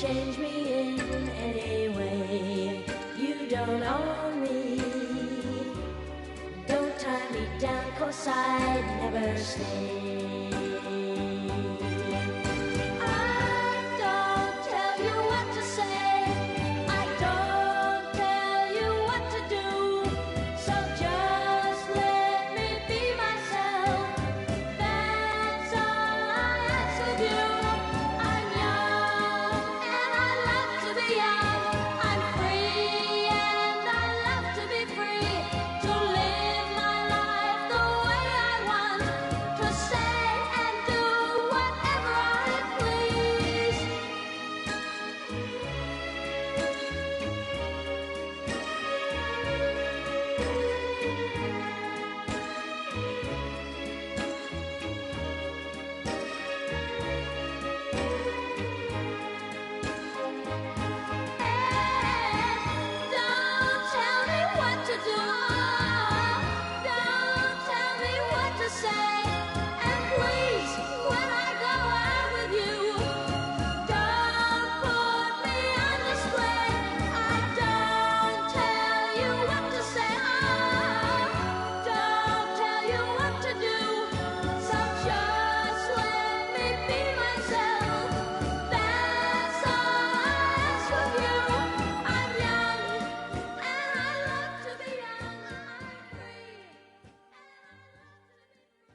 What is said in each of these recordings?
change me in any way. You don't own me. Don't tie me down, 'cause I'd never stay. I don't tell you what to say. I don't tell you what to do. So just let me be myself. That's all I ask of you. I'm young and I love to be young. I'm free and I love to be free. To live my life the way I want. To say and do whatever I please. Don't tell me what to do. Don't tell me what to say. And please, when I go out with you, don't put me on display. I don't tell you what to say. Don't tell you what to do. So just let me be myself. That's all I ask of you. I'm young and I love to be young. I'm free and I love to be free.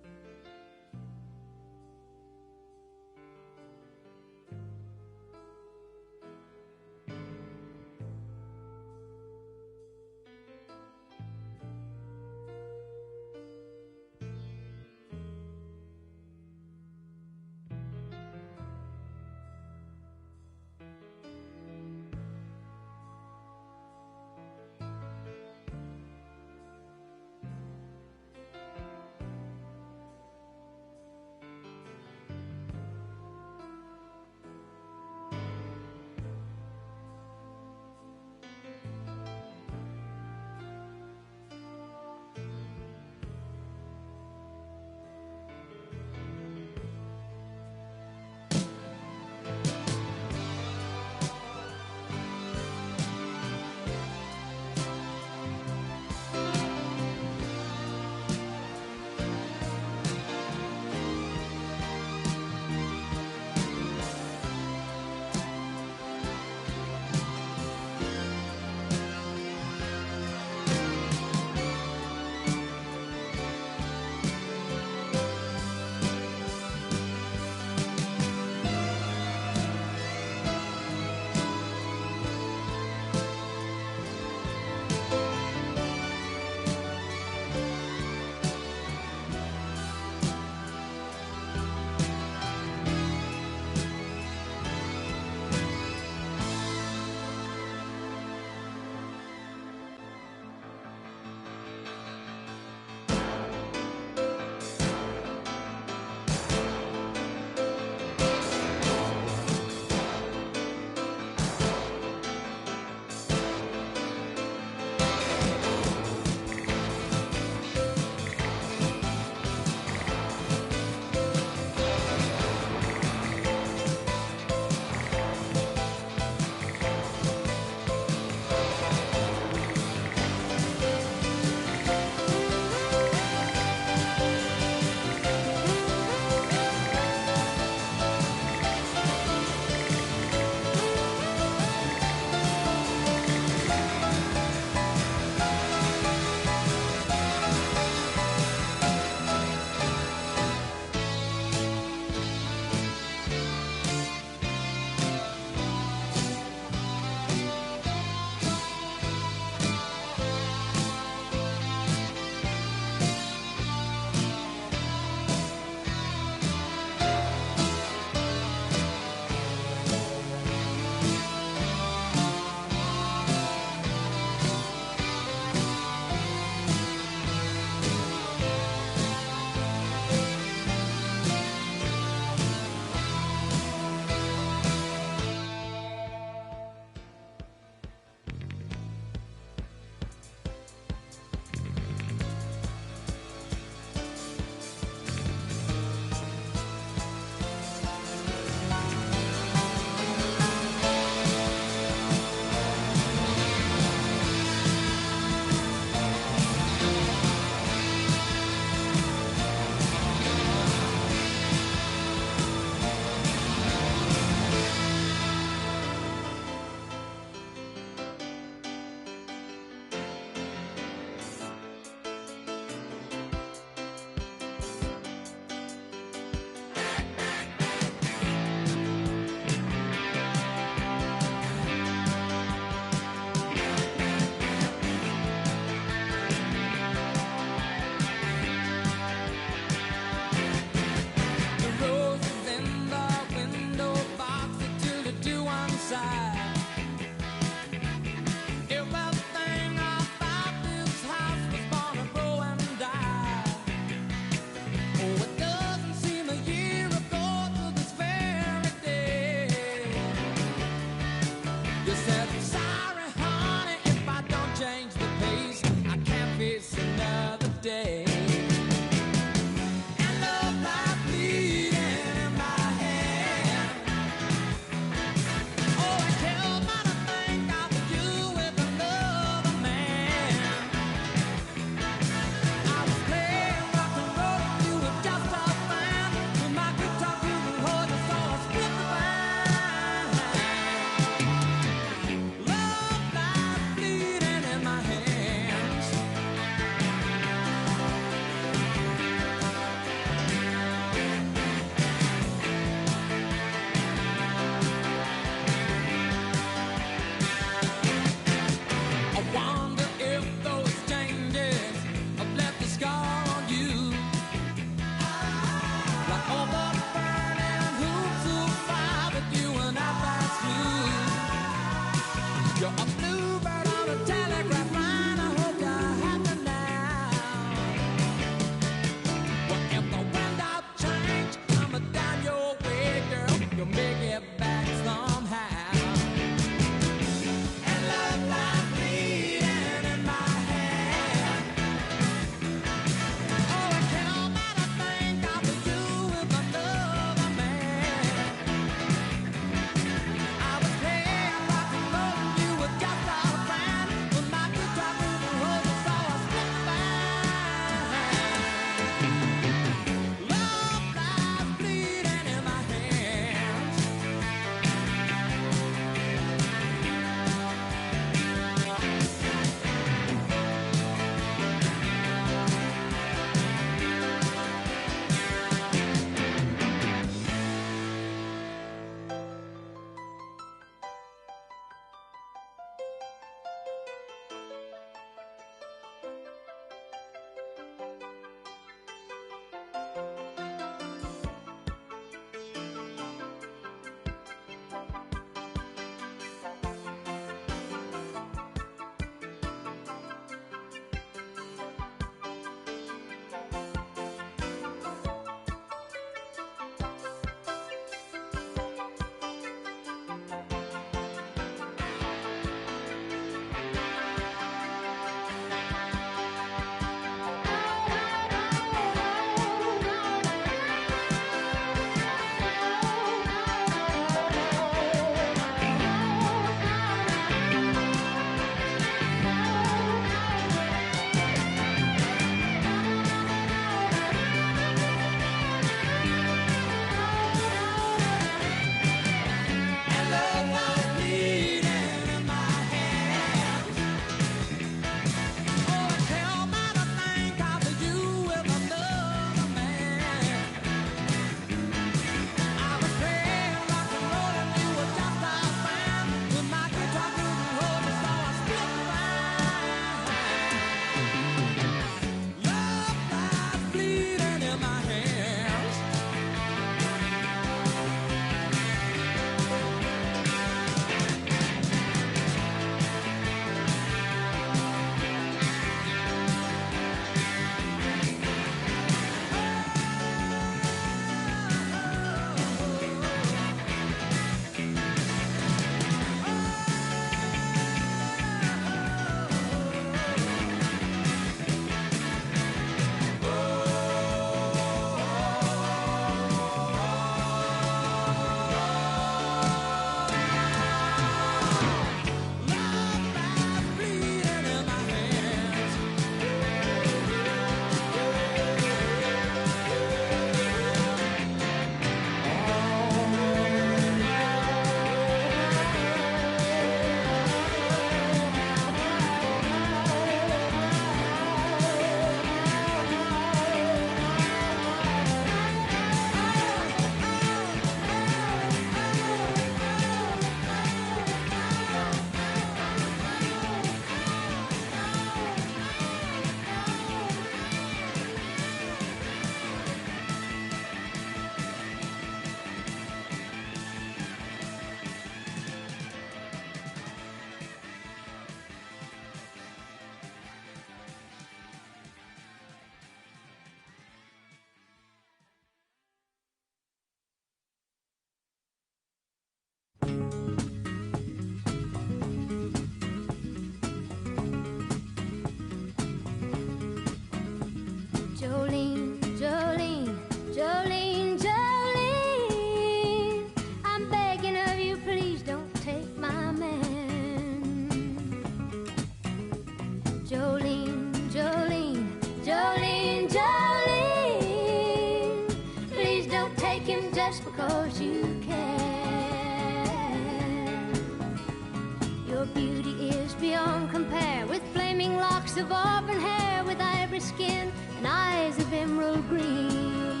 skin and eyes of emerald green.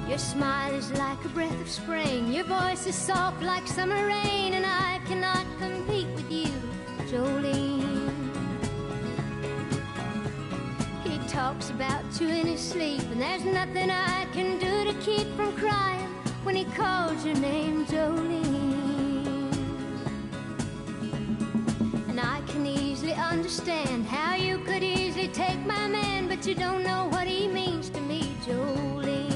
Your smile is like a breath of spring, your voice is soft like summer rain, and I cannot compete with you, Jolene. He talks about you in his sleep, and there's nothing I can do to keep from crying when he calls your name, Jolene. And I can easily understand how you could easily take my man, but you don't know what he means to me, Jolene.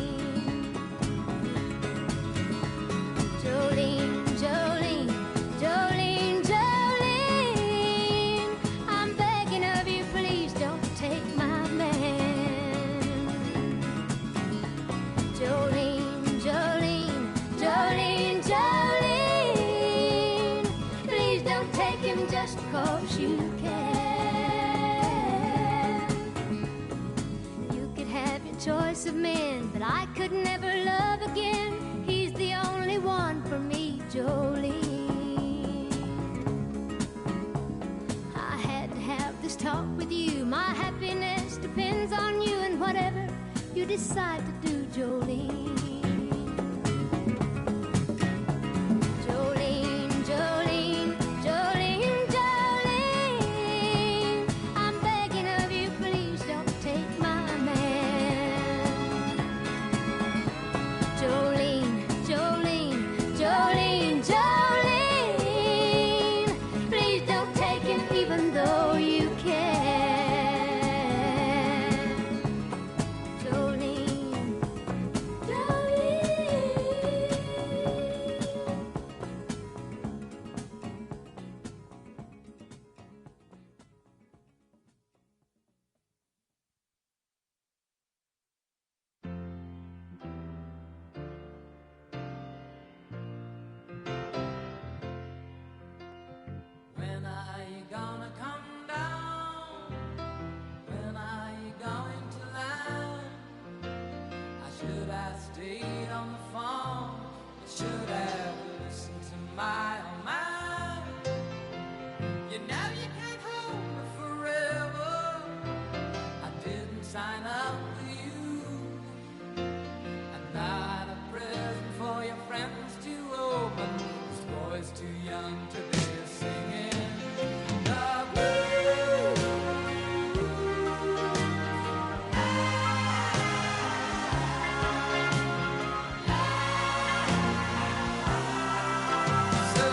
Jolene, Jolene, Jolene, Jolene, I'm begging of you, please don't take my man. Jolene, Jolene, Jolene, Jolene, please don't take him just 'cause you can. You could have your choice of men, but I could never love again. He's the only one for me, Jolene. I had to have this talk with you. My happiness depends on you, and whatever you decide to do, Jolene. Jolene, Jolene, Jolene, Jolene, I'm begging of you, please don't take my man. Jolene, Jolene, Jolene, Jolene, please don't take him even though you can. Jolene, Jolene. When are you gonna come down? When are you going to land? I should have stayed on the phone. I should have listened to my own mind. You know you can't hold me forever. I didn't sign up for you. I'm not a present for your friends to open. This boy's too young to be singing the blues. So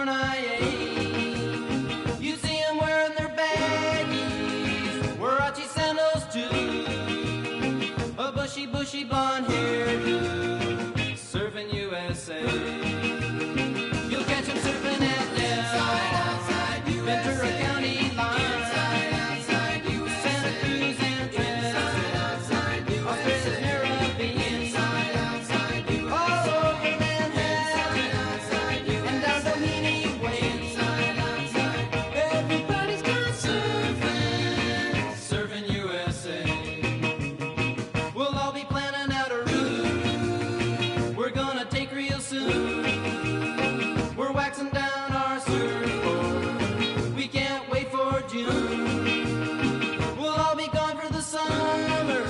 corn I ate. You see them wearing their baggies, Warachi sandals too, a bushy blonde hairdo, surfing USA. You'll catch them surfing at Ventura County line, Santa Cruz and Trent, Australia's Caribbean, all over Manhattan, and down Doheny Way. Everybody's gone surfing USA. We'll all be planning out a route we're gonna take real soon. We're waxing down our surfboard, we can't wait for June. We'll all be gone for the summer,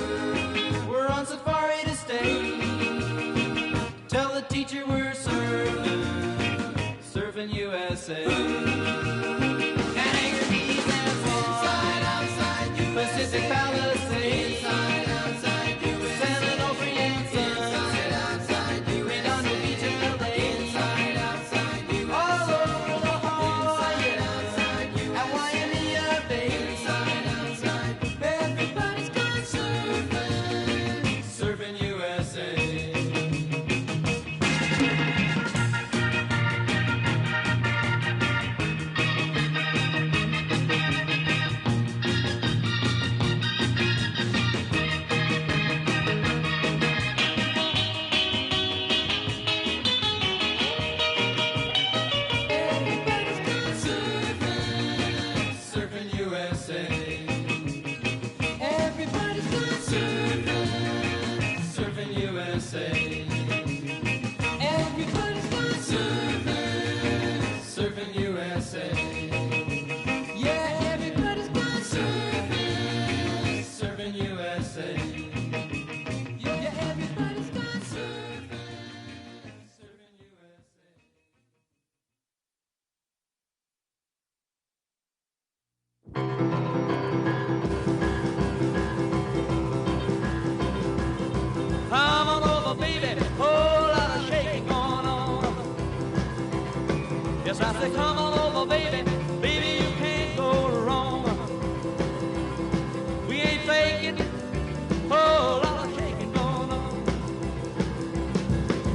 we're on safari to stay. Tell the teacher we're surfing USA. And Anchor Keys and Guam, Pacific Palisades, San Onofre and Sun, Redondo Beach and LA, all over La Jolla and Waimea Bay. Everybody's gone surfing USA. Surfing USA. Everybody's gone surfing USA. Everybody's gone surfing USA. Yeah, everybody's gone surfing USA. Yeah, everybody's gone surfing USA. Come on over, baby, whole lot of shaking going on. Yes, I say come on over, baby, baby, you can't go wrong. We ain't faking, whole lot of shaking going on.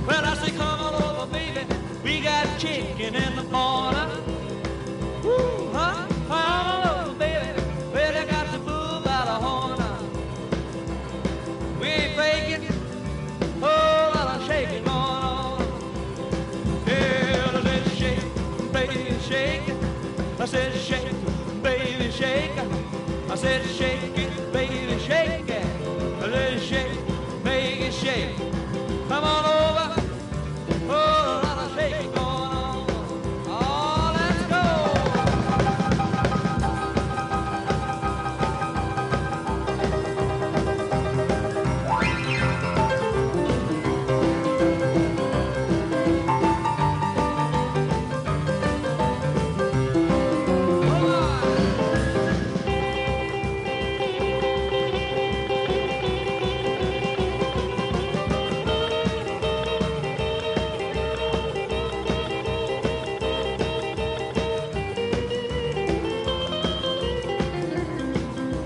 Well, I say come on over, baby, we got chicken in the corner. Woo, huh? Come on over, baby, well, you got the bull by the horn. We ain't faking, whole lot of shaking going on. Yeah, let's shake, baby, shake it. I said shake, baby, shake it. I said shake it, baby, shake it. Let's shake, make it shake. Come on over, whole lot of shaking going on. Oh, let's go.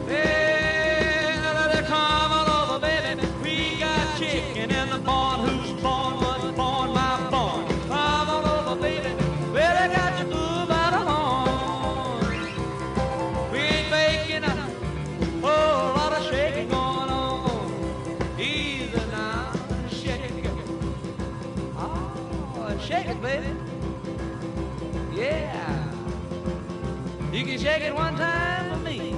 Hey, come on over, baby. We got chicken in the barn. Who's born was born, my born. Come on over, baby. Well, I got you blue by the horn. We ain't faking a whole lot of shaking going on. Easy now, shake it. Oh, shake it, baby. Yeah. You can shake it one time for me.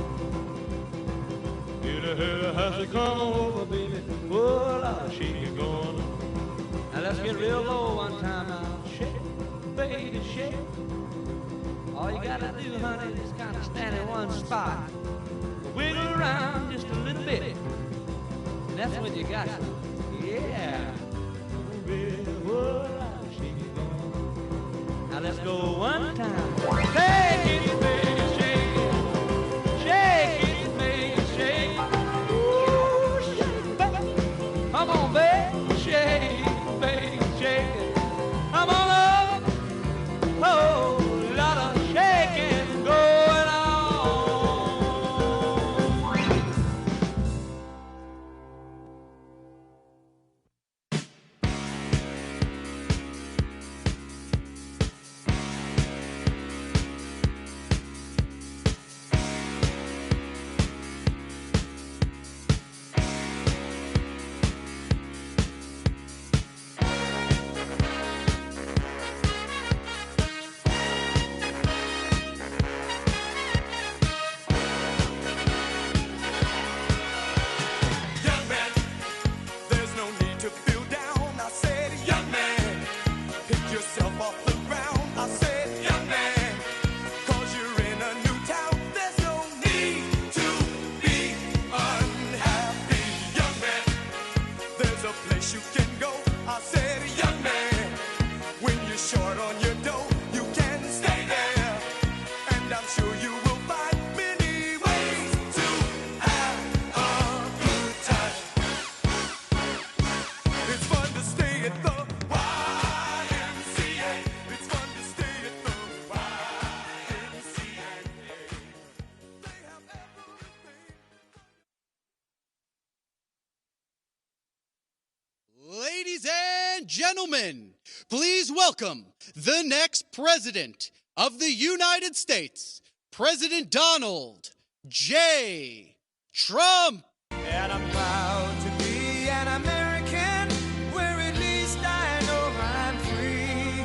Has to come over, baby. Whole lot of shaking going on. Now let's get real low one time now. Shake, baby, shake. All you gotta do, honey, is kind of stand in one spot. Wiggle around just a little bit. And that's when you got it. Yeah. Baby, whole lot of shaking going on. Now let's go one time. Shake it, baby, shake it. Shake it, baby, shake it. Ooh, shake it, baby. Come on, baby, shake it, baby, shake it. Come on up. Oh. and gentlemen, please welcome the next president of the United States, President Donald J. Trump. And I'm proud to be an American, where at least I know I'm free.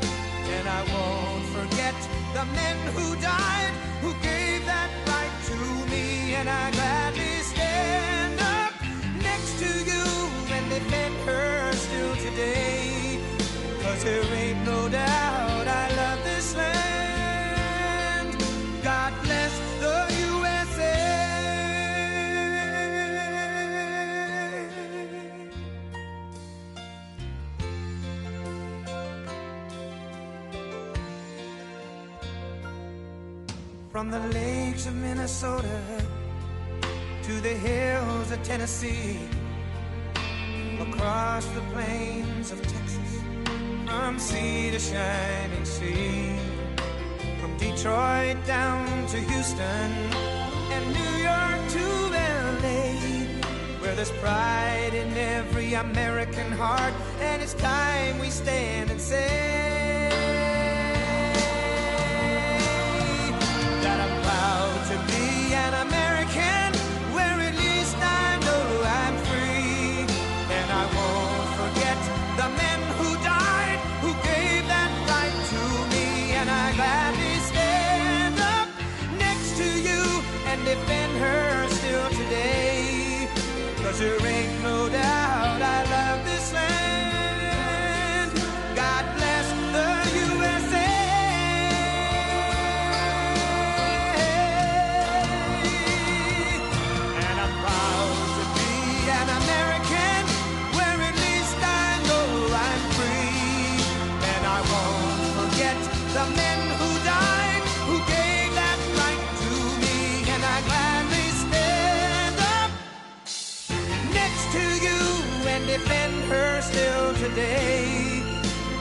And I won't forget the men who died, who gave that right to me. And I gladly stand up next to you and defend her still today. 'Cause there ain't no doubt I love this land. God bless the USA. From the lakes of Minnesota to the hills of Tennessee, across the plains of Texas, from sea to shining sea, from Detroit down to Houston and New York to LA, where there's pride in every American heart, and it's time we stand and say that I'm proud to be an American, where at least I know I'm free. And I won't forget the men who died, who gave that right to me. And I gladly stand up next to you and defend her still today. 'Cause there ain't no doubt I love this land. God bless the USA. And I'm proud to be an American, where at least I know I'm free. And I won't forget the men who died, who gave that right to me. And I gladly stand up next to you and defend her still today.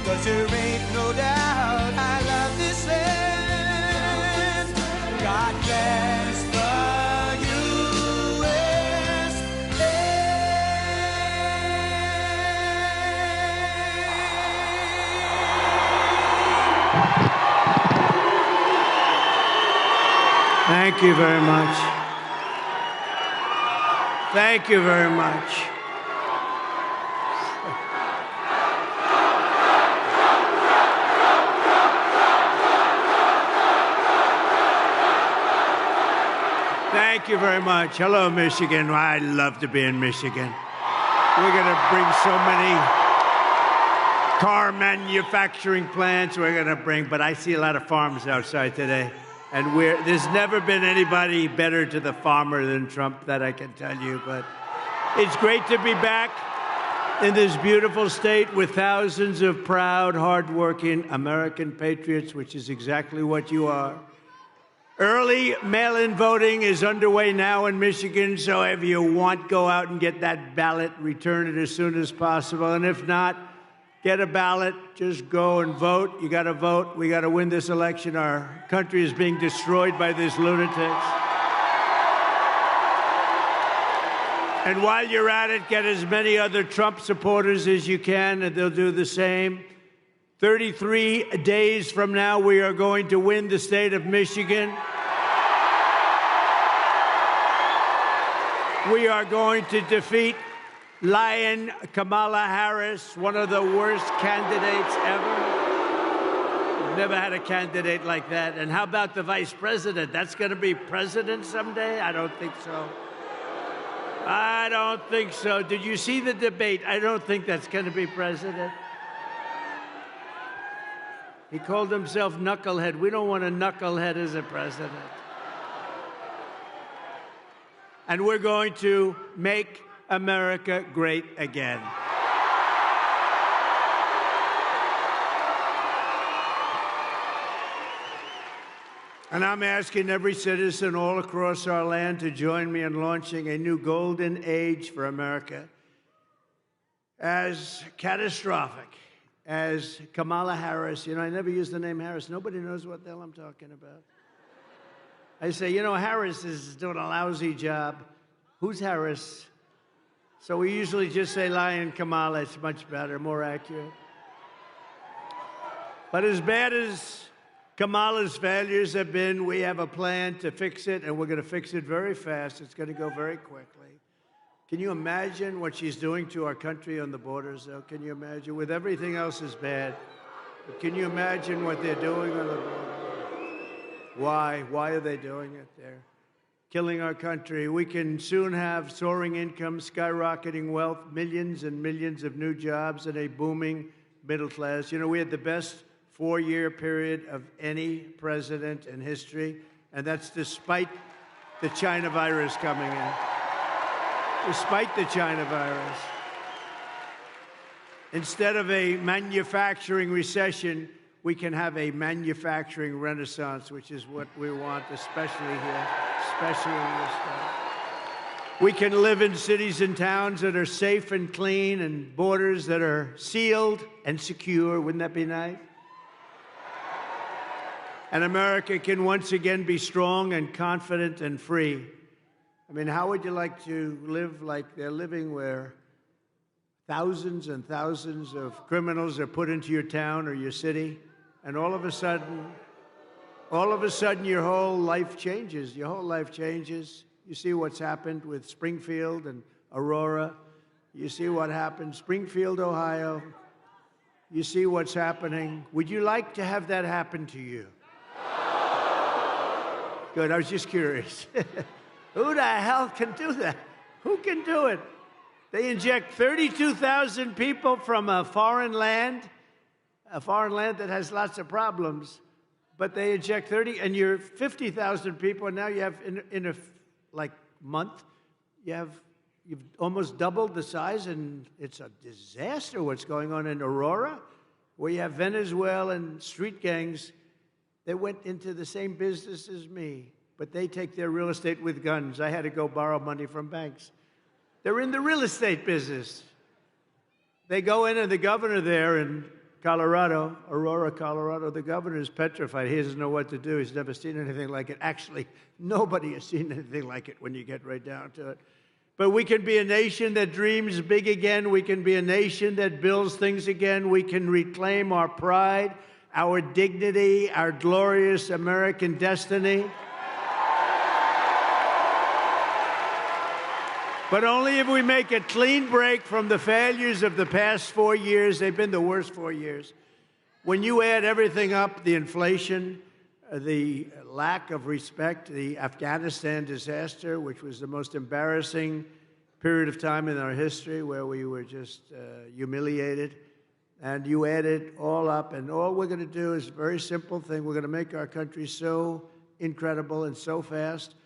'Cause there ain't no doubt I love this land. God bless the USA. Thank you very much. Thank you very much. Thank you very much. Hello, Michigan. I love to be in Michigan. We're going to bring so many car manufacturing plants but I see a lot of farms outside today. And there's never been anybody better to the farmer than Trump, that I can tell you. But it's great to be back in this beautiful state with thousands of proud, hardworking American patriots, which is exactly what you are. Early mail-in voting is underway now in Michigan, so if you want, go out and get that ballot, return it as soon as possible. And if not, get a ballot, just go and vote. You got to vote. We got to win this election. Our country is being destroyed by these lunatics. And while you're at it, get as many other Trump supporters as you can, and they'll do the same. 33 days from now, we are going to win the state of Michigan. We are going to defeat Lion Kamala Harris, one of the worst candidates ever. We've never had a candidate like that. And how about the vice president? That's going to be president someday? I don't think so. I don't think so. Did you see the debate? I don't think that's going to be president. He called himself knucklehead. We don't want a knucklehead as a president. And we're going to make America great again. And I'm asking every citizen all across our land to join me in launching a new golden age for America. As catastrophic as Kamala Harris, I never use the name Harris. Nobody knows what the hell I'm talking about. I say, Harris is doing a lousy job. Who's Harris? So we usually just say Lion Kamala. It's much better, more accurate. But as bad as Kamala's failures have been, we have a plan to fix it, and we're going to fix it very fast. It's going to go very quickly. Can you imagine what she's doing to our country on the borders, though? Can you imagine? With everything else is bad. But can you imagine what they're doing on the borders? Why? Why are they doing it there? Killing our country. We can soon have soaring incomes, skyrocketing wealth, millions and millions of new jobs, and a booming middle class. You know, we had the best four-year period of any president in history, and that's despite the China virus coming in. Despite the China virus. Instead of a manufacturing recession, we can have a manufacturing renaissance, which is what we want, especially here, especially in this state. We can live in cities and towns that are safe and clean and borders that are sealed and secure. Wouldn't that be nice? And America can once again be strong and confident and free. I mean, how would you like to live like they're living, where thousands and thousands of criminals are put into your town or your city, and all of a sudden your whole life changes. Your whole life changes. You see what's happened with Springfield and Aurora. You see what happened, Springfield, Ohio. You see what's happening. Would you like to have that happen to you? Good, I was just curious. Who the hell can do that? Who can do it? They inject 32,000 people from a foreign land that has lots of problems, but they inject 30, and you're 50,000 people, and now you have, in a month, you've almost doubled the size, and it's a disaster what's going on in Aurora, where you have Venezuelan street gangs. They went into the same business as me, but they take their real estate with guns. I had to go borrow money from banks. They're in the real estate business. They go in, and the governor there in Colorado, Aurora, Colorado, the governor is petrified. He doesn't know what to do. He's never seen anything like it. Actually, nobody has seen anything like it when you get right down to it. But we can be a nation that dreams big again. We can be a nation that builds things again. We can reclaim our pride, our dignity, our glorious American destiny. But only if we make a clean break from the failures of the past 4 years. They've been the worst 4 years. When you add everything up, the inflation, the lack of respect, the Afghanistan disaster, which was the most embarrassing period of time in our history, where we were just humiliated, and you add it all up, and all we're going to do is a very simple thing. We're going to make our country so incredible and so fast.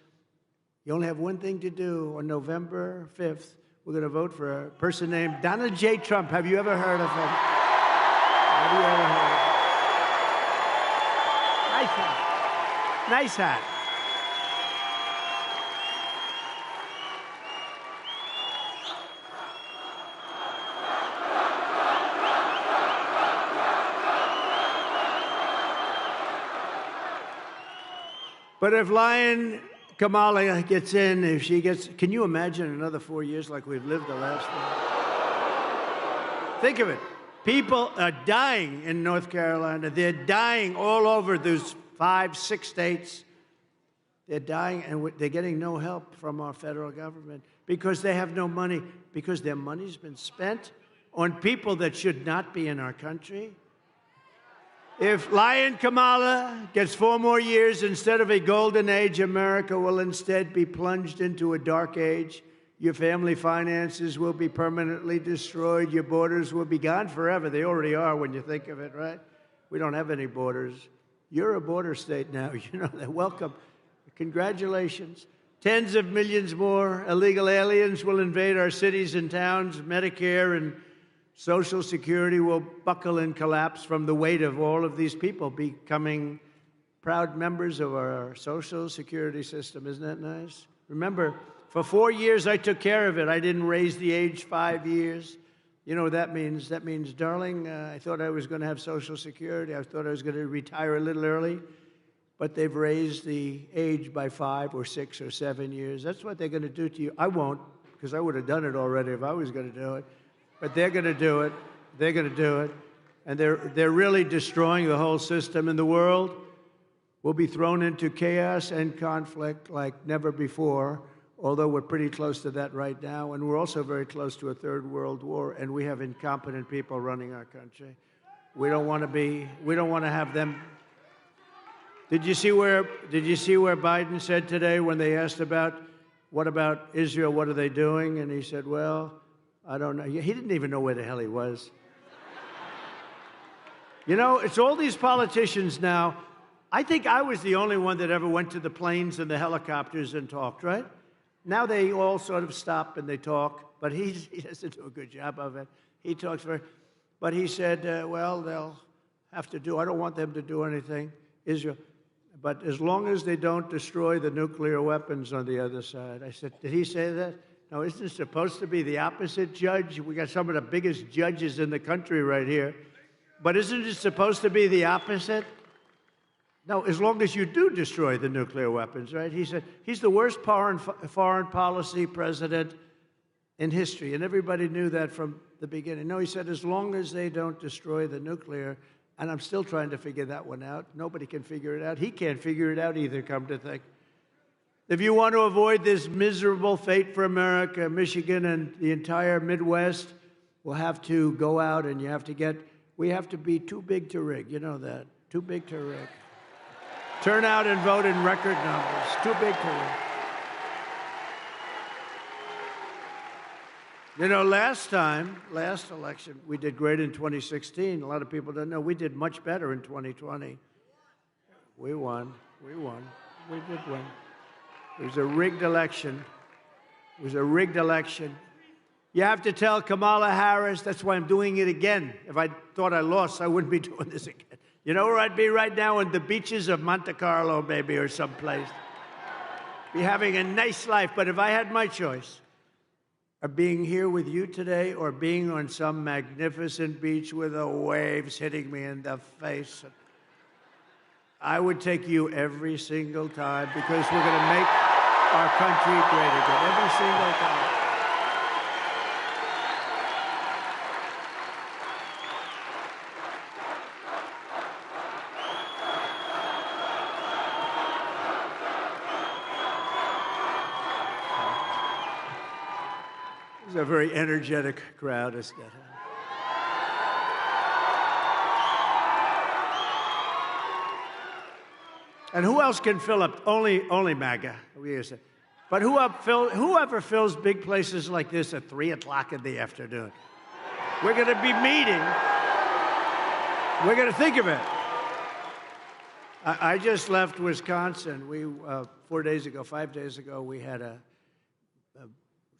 You only have one thing to do. On November 5th, we're going to vote for a person named Donald J. Trump. Have you ever heard of him? Have you ever heard of him? Nice hat. Nice hat. But if Lion Kamala gets in, if she gets, can you imagine another 4 years like we've lived the last one? Think of it. People are dying in North Carolina. They're dying all over those 5-6 states. They're dying, and they're getting no help from our federal government because they have no money, because their money's been spent on people that should not be in our country. If Lion Kamala gets 4 more years, instead of a golden age, America will instead be plunged into a dark age. Your family finances will be permanently destroyed. Your borders will be gone forever. They already are when you think of it, right? We don't have any borders. You're a border state now. You know that. Welcome. Congratulations. Tens of millions more illegal aliens will invade our cities and towns. Medicare and Social Security will buckle and collapse from the weight of all of these people becoming proud members of our Social Security system. Isn't that nice? Remember, for 4 years, I took care of it. I didn't raise the age 5 years. You know what that means? That means, darling, I thought I was going to have Social Security. I thought I was going to retire a little early. But they've raised the age by 5 or 6 or 7 years. That's what they're going to do to you. I won't, because I would have done it already if I was going to do it. But they're going to do it. They're going to do it. and they're really destroying the whole system, and the world will be thrown into chaos and conflict like never before, although we're pretty close to that right now, and we're also very close to a third world war, and we have incompetent people running our country. We don't want to have them. Did you see where Biden said today when they asked what about Israel, what are they doing? And he said, well, I don't know. He didn't even know where the hell he was. You know, it's all these politicians now. I think I was the only one that ever went to the planes and the helicopters and talked, right? Now they all sort of stop and they talk, but he doesn't do a good job of it. He talks but he said, well, they'll have to do, I don't want them to do anything, Israel, but as long as they don't destroy the nuclear weapons on the other side. I said, did he say that? No, isn't it supposed to be the opposite, Judge? We got some of the biggest judges in the country right here. But isn't it supposed to be the opposite? No, as long as you do destroy the nuclear weapons, right? He said he's the worst foreign policy president in history, and everybody knew that from the beginning. No, he said as long as they don't destroy the nuclear, and I'm still trying to figure that one out. Nobody can figure it out. He can't figure it out either, come to think. If you want to avoid this miserable fate for America, Michigan and the entire Midwest will have to go out and we have to be too big to rig. You know that. Too big to rig. Turn out and vote in record numbers. Too big to rig. You know, last election, we did great in 2016. A lot of people don't know. We did much better in 2020. We won. We did win. It was a rigged election. You have to tell Kamala Harris, that's why I'm doing it again. If I thought I lost, I wouldn't be doing this again. You know where I'd be right now? On the beaches of Monte Carlo, maybe, or someplace. Be having a nice life. But if I had my choice of being here with you today or being on some magnificent beach with the waves hitting me in the face, I would take you every single time because we're going to make our country great again. Every single time. It's a very energetic crowd, isn't it? And who else can fill up? Only MAGA. But whoever fills big places like this at 3 o'clock in the afternoon? We're going to be meeting. We're going to think of it. I just left Wisconsin. We 5 days ago, we had a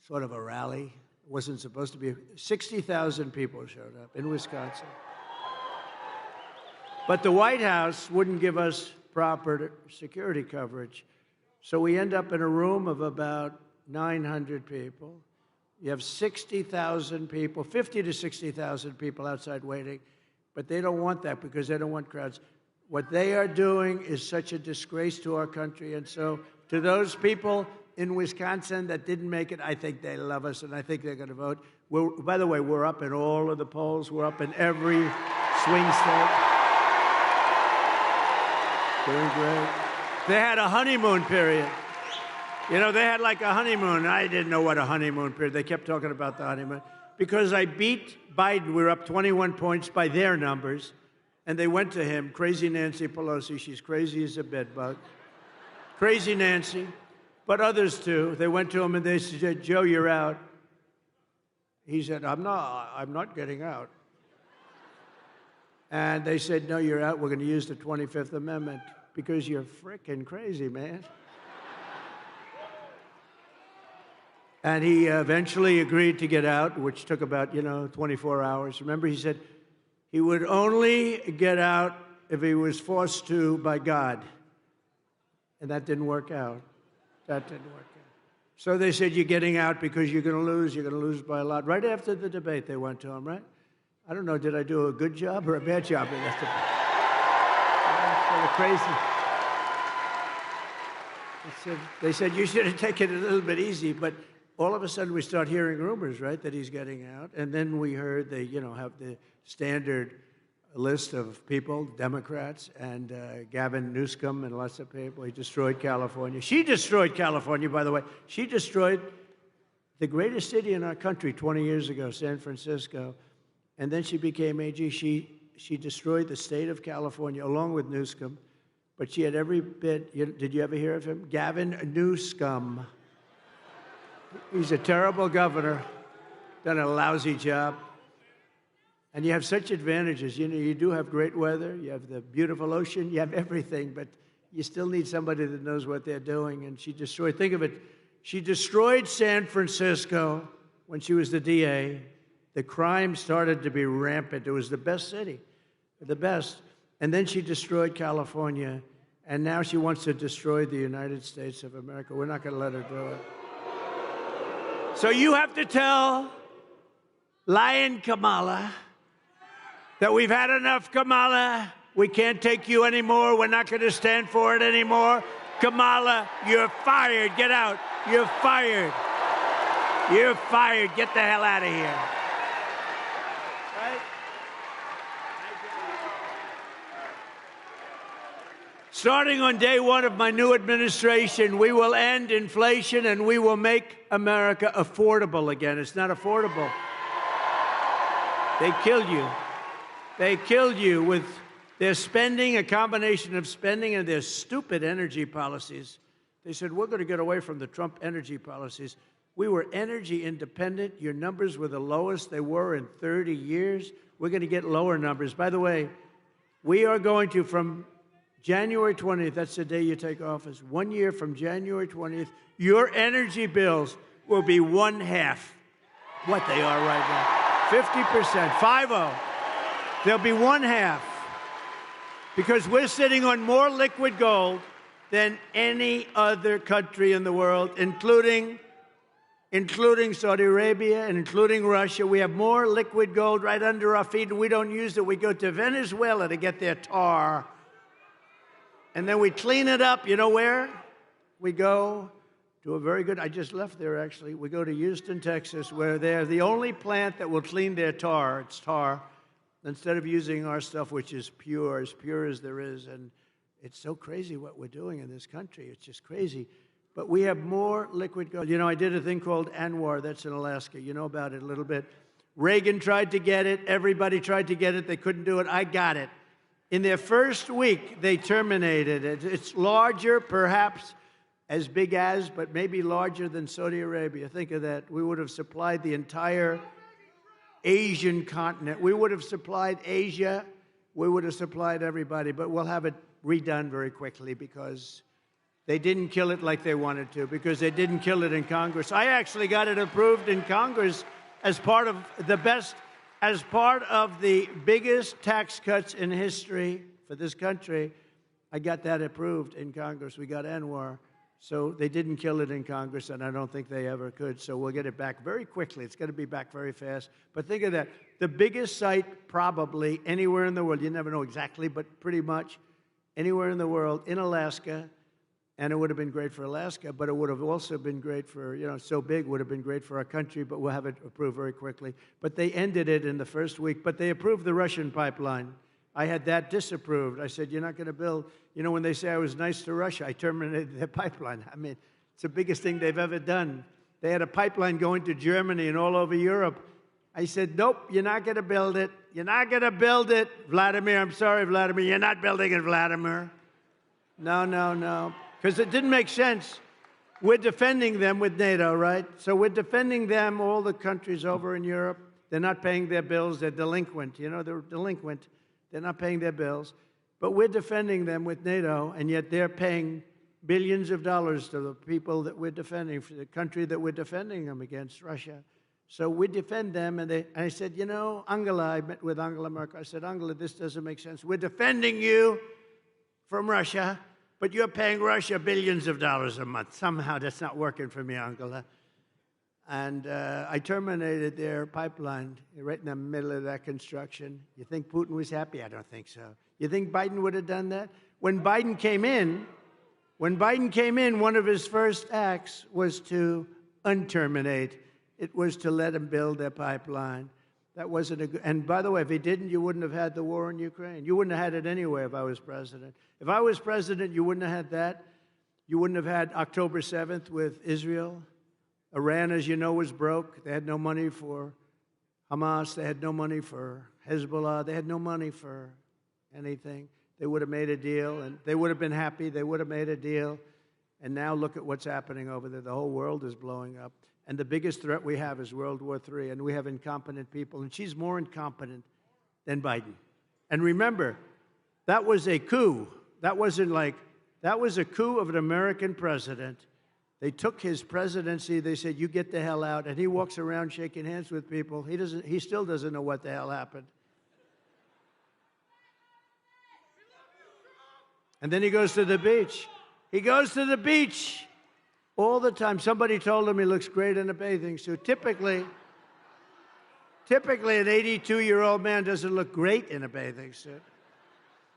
sort of a rally. It wasn't supposed to be. 60,000 people showed up in Wisconsin. But the White House wouldn't give us proper security coverage. So we end up in a room of about 900 people. You have 60,000 people, 50 to 60,000 people outside waiting, but they don't want that because they don't want crowds. What they are doing is such a disgrace to our country. And so to those people in Wisconsin that didn't make it, I think they love us, and I think they're going to vote. By the way, we're up in all of the polls. We're up in every swing state. Doing great. They had a honeymoon period. You know, they had like a honeymoon. I didn't know what a honeymoon period. They kept talking about the honeymoon. Because I beat Biden, we were up 21 points by their numbers, and they went to him, crazy Nancy Pelosi. She's crazy as a bedbug. Crazy Nancy. But others too. They went to him and they said, Joe, you're out. He said, I'm not getting out. And they said, no, you're out. We're going to use the 25th Amendment because you're frickin' crazy, man. And he eventually agreed to get out, which took about, 24 hours. Remember, he said he would only get out if he was forced to by God. And that didn't work out. That didn't work out. So they said, you're getting out because you're going to lose. You're going to lose by a lot. Right after the debate, they went to him, right? I don't know, did I do a good job or a bad job in that debate? Crazy. They said, you should have taken it a little bit easy, but all of a sudden we start hearing rumors, right, that he's getting out. And then we heard they, have the standard a list of people, Democrats, and Gavin Newsom and lots of people. He destroyed California. She destroyed California, by the way. She destroyed the greatest city in our country 20 years ago, San Francisco. And then she became AG. She destroyed the state of California along with Newsom. But she had every bit. Did you ever hear of him? Gavin Newsom. He's a terrible governor, done a lousy job. And you have such advantages. You know, you do have great weather, you have the beautiful ocean, you have everything, but you still need somebody that knows what they're doing. And she destroyed, think of it, she destroyed San Francisco when she was the DA. The crime started to be rampant. It was the best city, the best. And then she destroyed California, and now she wants to destroy the United States of America. We're not going to let her do it. So you have to tell Lion Kamala that we've had enough, Kamala. We can't take you anymore. We're not going to stand for it anymore. Kamala, you're fired. Get out. You're fired. You're fired. Get the hell out of here. Right? Starting on day one of my new administration, we will end inflation and we will make America affordable again. It's not affordable. They killed you. They killed you with their spending, a combination of spending and their stupid energy policies. They said, we're going to get away from the Trump energy policies. We were energy independent. Your numbers were the lowest they were in 30 years. We're going to get lower numbers. By the way, we are going to, from January 20th, that's the day you take office, 1 year from January 20th, your energy bills will be 1/2 what they are right now. 50%, 50. They'll be 1/2. Because we're sitting on more liquid gold than any other country in the world, including Saudi Arabia and including Russia. We have more liquid gold right under our feet, and we don't use it. We go to Venezuela to get their tar. And then we clean it up. You know where? We go to a very good, I just left there actually. We go to Houston, Texas, where they're the only plant that will clean their tar. It's tar. Instead of using our stuff, which is pure as there is. And it's so crazy what we're doing in this country. It's just crazy. But we have more liquid gold. You know, I did a thing called ANWR. That's in Alaska. You know about it a little bit. Reagan tried to get it. Everybody tried to get it. They couldn't do it. I got it. In their first week, they terminated it. It's larger, perhaps as big as, but maybe larger than Saudi Arabia. Think of that. We would have supplied the entire Asian continent. We would have supplied Asia. We would have supplied everybody, but we'll have it redone very quickly because they didn't kill it like they wanted to, because they didn't kill it in Congress. I actually got it approved in Congress as part of the biggest tax cuts in history for this country. I got that approved in Congress. We got ANWR. So they didn't kill it in Congress, and I don't think they ever could. So we'll get it back very quickly. It's going to be back very fast. But think of that. The biggest site probably anywhere in the world, you never know exactly, but pretty much anywhere in the world, in Alaska. And it would have been great for Alaska, but it would have also been great for, you know, so big would have been great for our country, but we'll have it approved very quickly. But they ended it in the first week, but they approved the Russian pipeline. I had that disapproved. I said, you're not going to build, you know, when they say I was nice to Russia, I terminated their pipeline. I mean, it's the biggest thing they've ever done. They had a pipeline going to Germany and all over Europe. I said, nope, you're not going to build it. You're not going to build it. Vladimir, I'm sorry, Vladimir, you're not building it, Vladimir. No. Because it didn't make sense. We're defending them with NATO, right? So we're defending them, all the countries over in Europe. They're not paying their bills. They're delinquent. You know, they're delinquent. They're not paying their bills. But we're defending them with NATO, and yet they're paying billions of dollars to the people that we're defending, for the country that we're defending them against, Russia. So we defend them, and I said, you know, Angela, I met with Angela Merkel. I said, Angela, this doesn't make sense. We're defending you from Russia, but you're paying Russia billions of dollars a month. Somehow that's not working for me, Angela. And I terminated their pipeline right in the middle of that construction. You think Putin was happy? I don't think so. You think Biden would have done that? When Biden came in, one of his first acts was to unterminate. It was to let them build their pipeline. That wasn't a good, and by the way, if he didn't, you wouldn't have had the war in Ukraine. You wouldn't have had it anyway if I was president. If I was president, you wouldn't have had that. You wouldn't have had October 7th with Israel. Iran, as you know, was broke. They had no money for Hamas. They had no money for Hezbollah. They had no money for anything. They would have made a deal, and they would have been happy. They would have made a deal. And now look at what's happening over there. The whole world is blowing up. And the biggest threat we have is World War III, and we have incompetent people. And she's more incompetent than Biden. And remember, that was a coup. That was a coup of an American president. They took his presidency. They said, you get the hell out. And he walks around shaking hands with people. He still doesn't know what the hell happened. And then he goes to the beach. He goes to the beach all the time. Somebody told him he looks great in a bathing suit. Typically, an 82-year-old man doesn't look great in a bathing suit.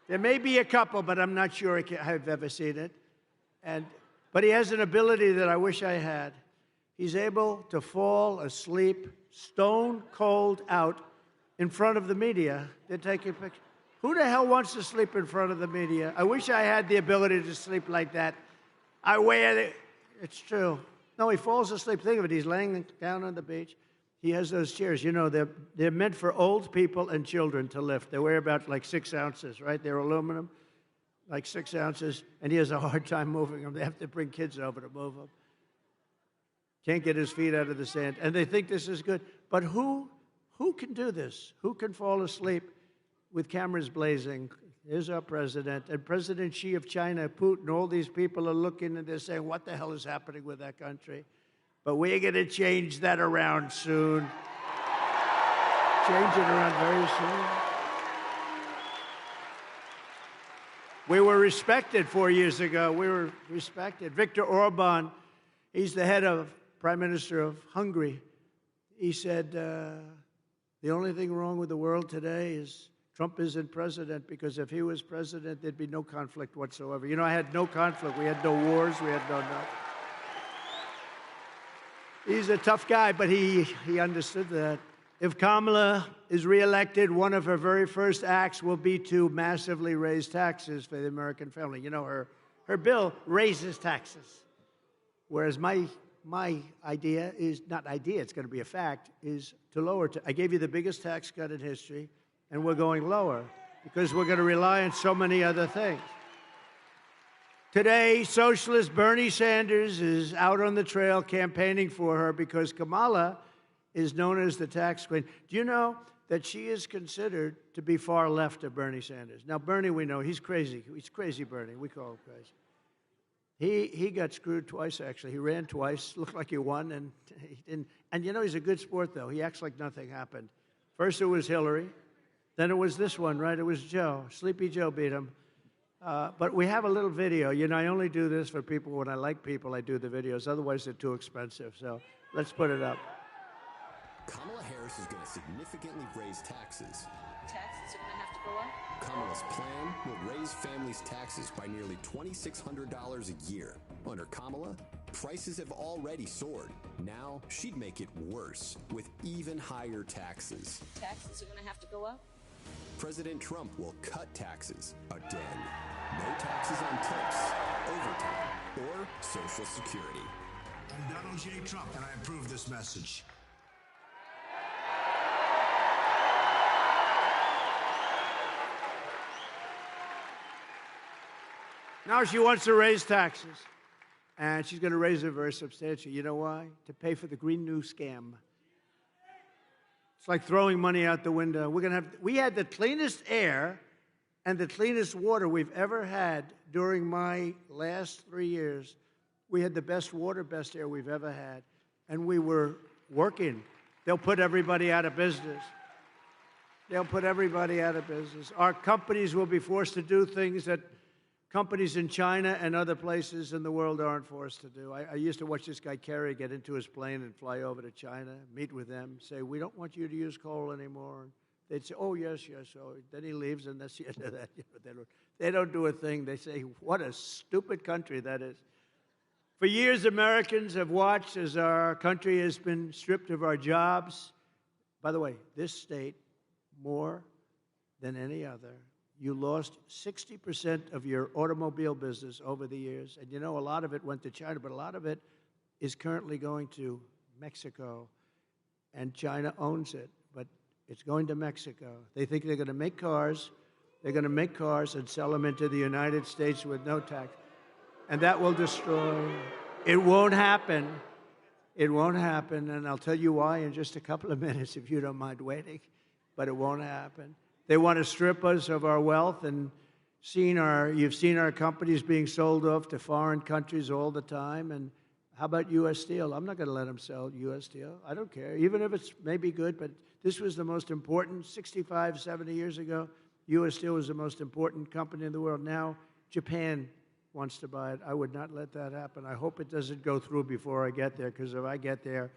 There may be a couple, but I'm not sure I've ever seen it. But he has an ability that I wish I had. He's able to fall asleep stone cold out in front of the media. They're taking pictures. Who the hell wants to sleep in front of the media? I wish I had the ability to sleep like that. I wear it. It's true. No, he falls asleep. Think of it. He's laying down on the beach. He has those chairs. You know, they're meant for old people and children to lift. They weigh about like 6 ounces, right? They're aluminum, like 6 ounces. And he has a hard time moving them. They have to bring kids over to move them. Can't get his feet out of the sand. And they think this is good. But who can do this? Who can fall asleep with cameras blazing? Here's our president. And President Xi of China, Putin, all these people are looking and they're saying, what the hell is happening with that country? But we're going to change that around soon. Change it around very soon. We were respected 4 years ago. We were respected. Viktor Orban, he's the head of Prime Minister of Hungary. He said, the only thing wrong with the world today is Trump isn't president, because if he was president, there'd be no conflict whatsoever. You know, I had no conflict. We had no wars. We had no nothing. He's a tough guy, but he understood that. If Kamala is reelected, one of her very first acts will be to massively raise taxes for the American family. You know, her bill raises taxes. Whereas my idea is, not idea, it's going to be a fact, is to lower. I gave you the biggest tax cut in history, and we're going lower because we're going to rely on so many other things. Today, socialist Bernie Sanders is out on the trail campaigning for her because Kamala is known as the tax queen. Do you know that she is considered to be far left of Bernie Sanders? Now, Bernie, we know, he's crazy. He's crazy Bernie. We call him crazy. He got screwed twice, actually. He ran twice, looked like he won, and he didn't. And you know, he's a good sport, though. He acts like nothing happened. First it was Hillary. Then it was this one, right? It was Joe. Sleepy Joe beat him. But we have a little video. You know, I only do this for people. When I like people, I do the videos. Otherwise, they're too expensive. So let's put it up. Kamala Harris is going to significantly raise taxes. Taxes are going to have to go up? Kamala's plan will raise families' taxes by nearly $2,600 a year. Under Kamala, prices have already soared. Now, she'd make it worse with even higher taxes. Taxes are going to have to go up? President Trump will cut taxes again. No taxes on tips, overtime, or Social Security. I'm Donald J. Trump, and I approve this message. Now she wants to raise taxes, and she's going to raise it very substantially. You know why? To pay for the Green New scam. It's like throwing money out the window. We had the cleanest air and the cleanest water we've ever had during my last 3 years. We had the best water, best air we've ever had, and we were working. They'll put everybody out of business. They'll put everybody out of business. Our companies will be forced to do things that companies in China and other places in the world aren't forced to do. I used to watch this guy Kerry get into his plane and fly over to China, meet with them, say, we don't want you to use coal anymore. And they'd say, oh, yes, yes. So then he leaves, and that's the end of that. You know, they don't do a thing. They say, what a stupid country that is. For years, Americans have watched as our country has been stripped of our jobs By the way, this state, more than any other, you lost 60% of your automobile business over the years. And you know, a lot of it went to China, but a lot of it is currently going to Mexico. And China owns it, but it's going to Mexico. They think they're going to make cars. They're going to make cars and sell them into the United States with no tax. And that will destroy. It won't happen. It won't happen. And I'll tell you why in just a couple of minutes if you don't mind waiting. But it won't happen. They want to strip us of our wealth, and you've seen our companies being sold off to foreign countries all the time. And how about U.S. Steel? I'm not going to let them sell U.S. Steel. I don't care, even if it's maybe good, but this was the most important. 65, 70 years ago, U.S. Steel was the most important company in the world. Now, Japan wants to buy it. I would not let that happen. I hope it doesn't go through before I get there, because if I get there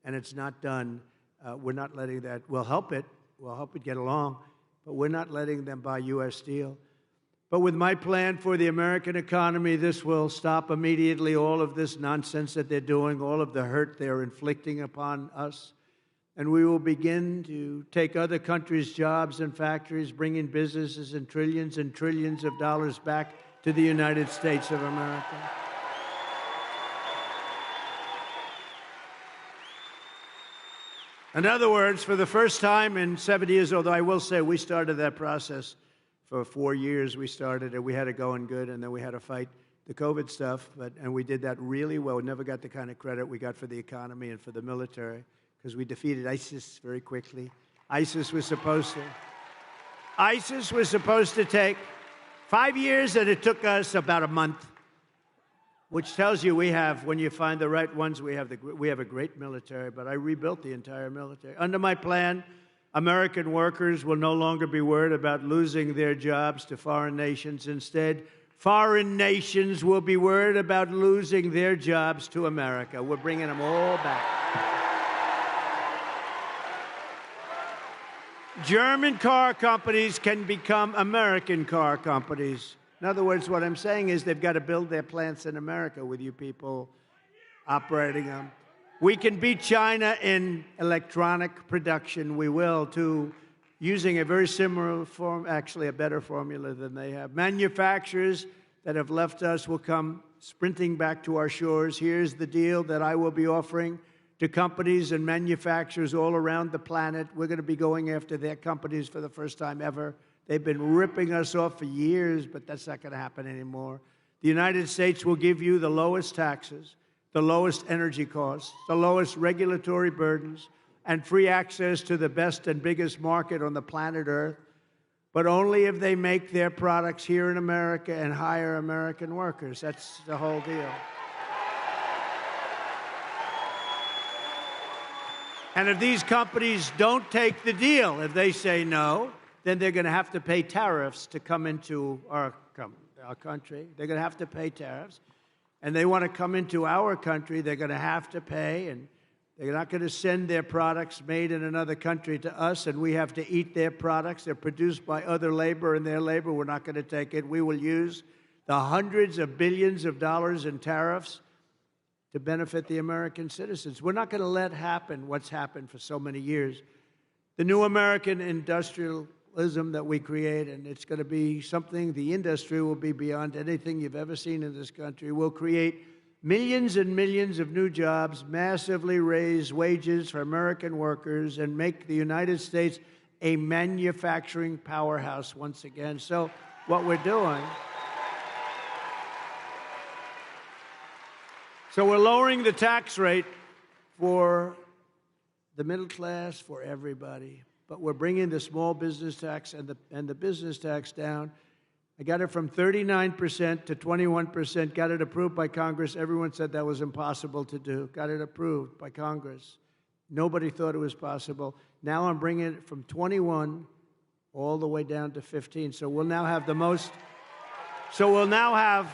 and it's not done, we're not letting that. We'll help it. We'll help it get along. But we're not letting them buy U.S. Steel. But with my plan for the American economy, this will stop immediately all of this nonsense that they're doing, all of the hurt they're inflicting upon us. And we will begin to take other countries' jobs and factories, bring in businesses and trillions of dollars back to the United States of America. In other words, for the first time in 70 years, although I will say we started that process for 4 years, we started it. We had it going good, and then we had to fight the COVID stuff, and we did that really well. We never got the kind of credit we got for the economy and for the military, because we defeated ISIS very quickly. ISIS was supposed to take 5 years, and it took us about a month, which tells you we have, when you find the right ones, we have a great military, but I rebuilt the entire military. Under my plan, American workers will no longer be worried about losing their jobs to foreign nations. Instead, foreign nations will be worried about losing their jobs to America. We're bringing them all back. German car companies can become American car companies. In other words, what I'm saying is they've got to build their plants in America with you people operating them. We can beat China in electronic production. We will, too, using a very similar form, actually a better formula than they have. Manufacturers that have left us will come sprinting back to our shores. Here's the deal that I will be offering to companies and manufacturers all around the planet. We're going to be going after their companies for the first time ever. They've been ripping us off for years, but that's not going to happen anymore. The United States will give you the lowest taxes, the lowest energy costs, the lowest regulatory burdens, and free access to the best and biggest market on the planet Earth, but only if they make their products here in America and hire American workers. That's the whole deal. And if these companies don't take the deal, if they say no, then they're going to have to pay tariffs to come into our country. They're going to have to pay tariffs. And they want to come into our country, they're going to have to pay. And they're not going to send their products made in another country to us, and we have to eat their products. They're produced by other labor, and their labor, we're not going to take it. We will use the hundreds of billions of dollars in tariffs to benefit the American citizens. We're not going to let happen what's happened for so many years. The new American industrialism that we create, and it's going to be something, the industry will be beyond anything you've ever seen in this country. We'll create millions and millions of new jobs, massively raise wages for American workers, and make the United States a manufacturing powerhouse once again. So what we're doing... So we're lowering the tax rate for the middle class, for everybody. But we're bringing the small business tax and the business tax down. I got it from 39% to 21%, got it approved by Congress. Everyone said that was impossible to do. Got it approved by Congress. Nobody thought it was possible. Now I'm bringing it from 21 all the way down to 15. So we'll now have the most... So we'll now have...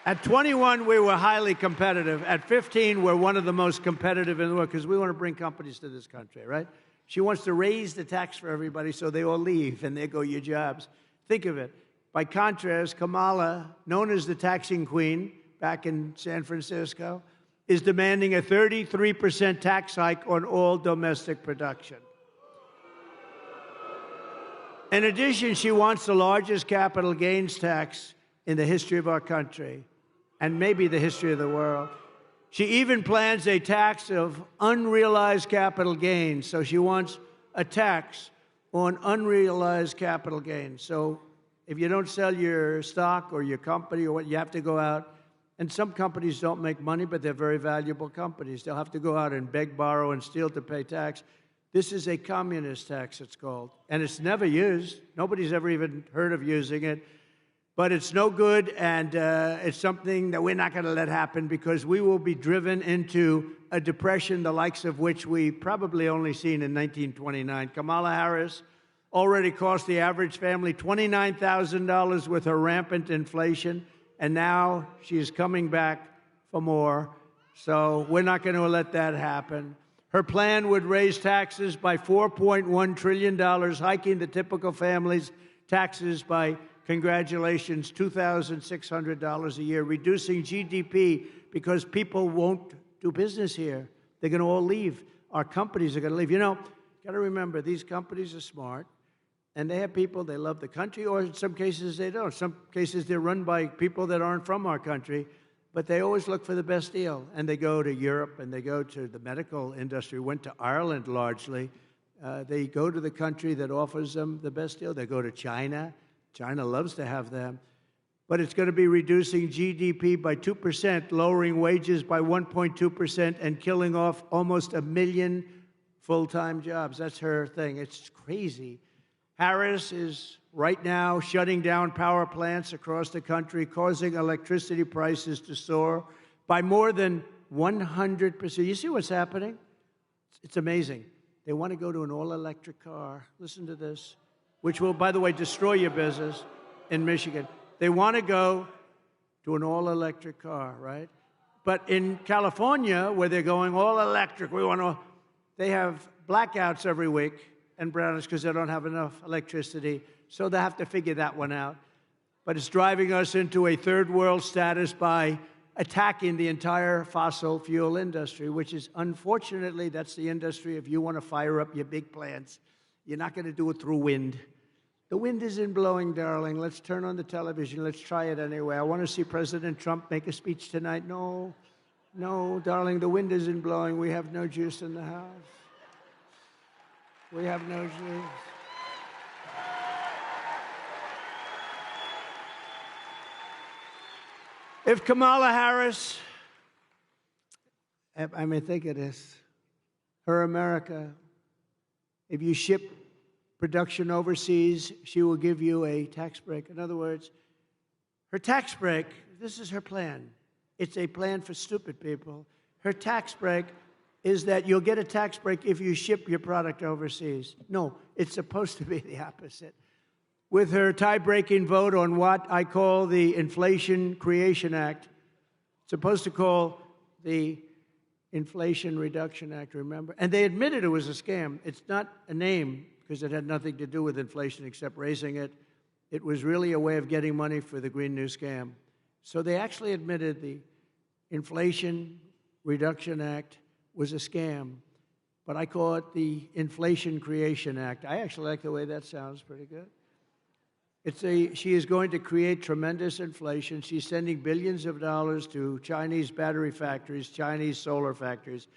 At 21, we were highly competitive. At 15, we're one of the most competitive in the world because we want to bring companies to this country, right? She wants to raise the tax for everybody so they all leave and there go your jobs. Think of it. By contrast, Kamala, known as the taxing queen back in San Francisco, is demanding a 33% tax hike on all domestic production. In addition, she wants the largest capital gains tax in the history of our country, and maybe the history of the world. She even plans a tax of unrealized capital gains. So she wants a tax on unrealized capital gains. So if you don't sell your stock or your company or what, you have to go out. And some companies don't make money, but they're very valuable companies. They'll have to go out and beg, borrow, and steal to pay tax. This is a communist tax, it's called. And it's never used. Nobody's ever even heard of using it. But it's no good, and it's something that we're not going to let happen because we will be driven into a depression the likes of which we probably only seen in 1929. Kamala Harris already cost the average family $29,000 with her rampant inflation, and now she's coming back for more. So we're not going to let that happen. Her plan would raise taxes by $4.1 trillion, hiking the typical family's taxes by, congratulations, $2,600 a year, reducing GDP because people won't do business here. They're going to all leave. Our companies are going to leave. You know, got to remember, these companies are smart, and they have people, they love the country, or in some cases they don't. Some cases they're run by people that aren't from our country, but they always look for the best deal. And they go to Europe, and they go to the medical industry, went to Ireland largely. They go to the country that offers them the best deal. They go to China. China loves to have them. But it's going to be reducing GDP by 2%, lowering wages by 1.2%, and killing off almost 1 million full-time jobs. That's her thing. It's crazy. Harris is right now shutting down power plants across the country, causing electricity prices to soar by more than 100%. You see what's happening? It's amazing. They want to go to an all-electric car. Listen to this. Which will, by the way, destroy your business in Michigan. They want to go to an all-electric car, right? But in California, where they're going all-electric, they have blackouts every week and brownouts because they don't have enough electricity. So they have to figure that one out. But it's driving us into a third world status by attacking the entire fossil fuel industry, which is, unfortunately, that's the industry. If you want to fire up your big plants, you're not going to do it through wind. The wind isn't blowing, darling. Let's turn on the television. Let's try it anyway. I want to see President Trump make a speech tonight. No, darling, the wind isn't blowing. We have no juice in the house. We have no juice. If Kamala Harris, I mean, think of this, her America, if you ship production overseas, she will give you a tax break. In other words, her tax break, this is her plan. It's a plan for stupid people. Her tax break is that you'll get a tax break if you ship your product overseas. No, it's supposed to be the opposite. With her tie-breaking vote on what I call the Inflation Creation Act, it's supposed to call the Inflation Reduction Act, remember? And they admitted it was a scam. It's not a name because it had nothing to do with inflation except raising it. It was really a way of getting money for the Green New Scam. So they actually admitted the Inflation Reduction Act was a scam, but I call it the Inflation Creation Act. I actually like the way that sounds pretty good. She is going to create tremendous inflation. She's sending billions of dollars to Chinese battery factories, Chinese solar factories,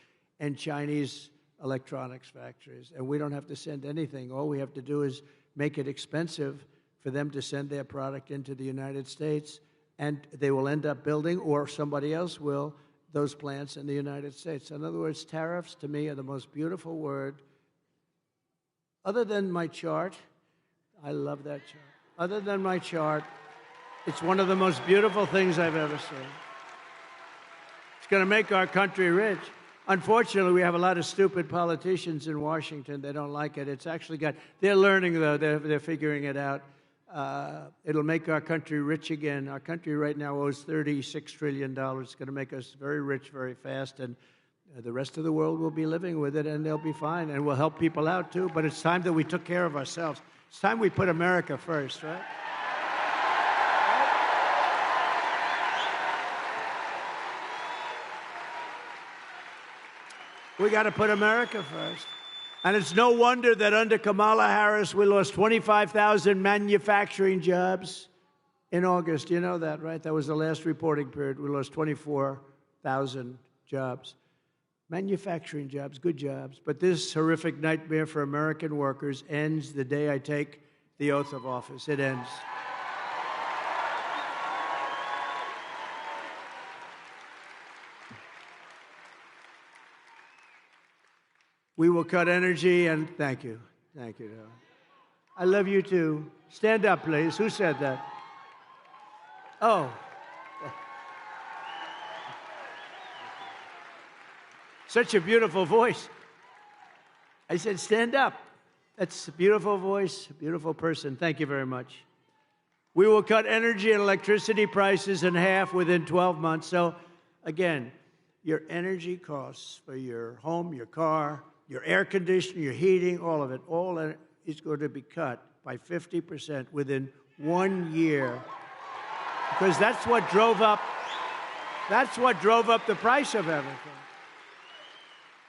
and Chinese electronics factories. And we don't have to send anything. All we have to do is make it expensive for them to send their product into the United States, and they will end up building, or somebody else will, those plants in the United States. In other words, tariffs, to me, are the most beautiful word. Other than my chart, I love that chart. Other than my chart, it's one of the most beautiful things I've ever seen. It's going to make our country rich. Unfortunately, we have a lot of stupid politicians in Washington. They don't like it. It's actually they're learning, though. They're figuring it out. It'll make our country rich again. Our country right now owes $36 trillion. It's going to make us very rich very fast, and the rest of the world will be living with it, and they'll be fine, and we'll help people out, too. But it's time that we took care of ourselves. It's time we put America first, right? We got to put America first. And it's no wonder that under Kamala Harris, we lost 25,000 manufacturing jobs in August. You know that, right? That was the last reporting period. We lost 24,000 jobs. Manufacturing jobs, good jobs. But this horrific nightmare for American workers ends the day I take the oath of office. It ends. We will cut energy and thank you. Thank you. I love you too. Stand up, please. Who said that? Oh. Such a beautiful voice. I said, stand up. That's a beautiful voice, a beautiful person. Thank you very much. We will cut energy and electricity prices in half within 12 months. So, again, your energy costs for your home, your car, your air conditioning, your heating, all of it, all is going to be cut by 50% within 1 year. Because that's what drove up the price of everything.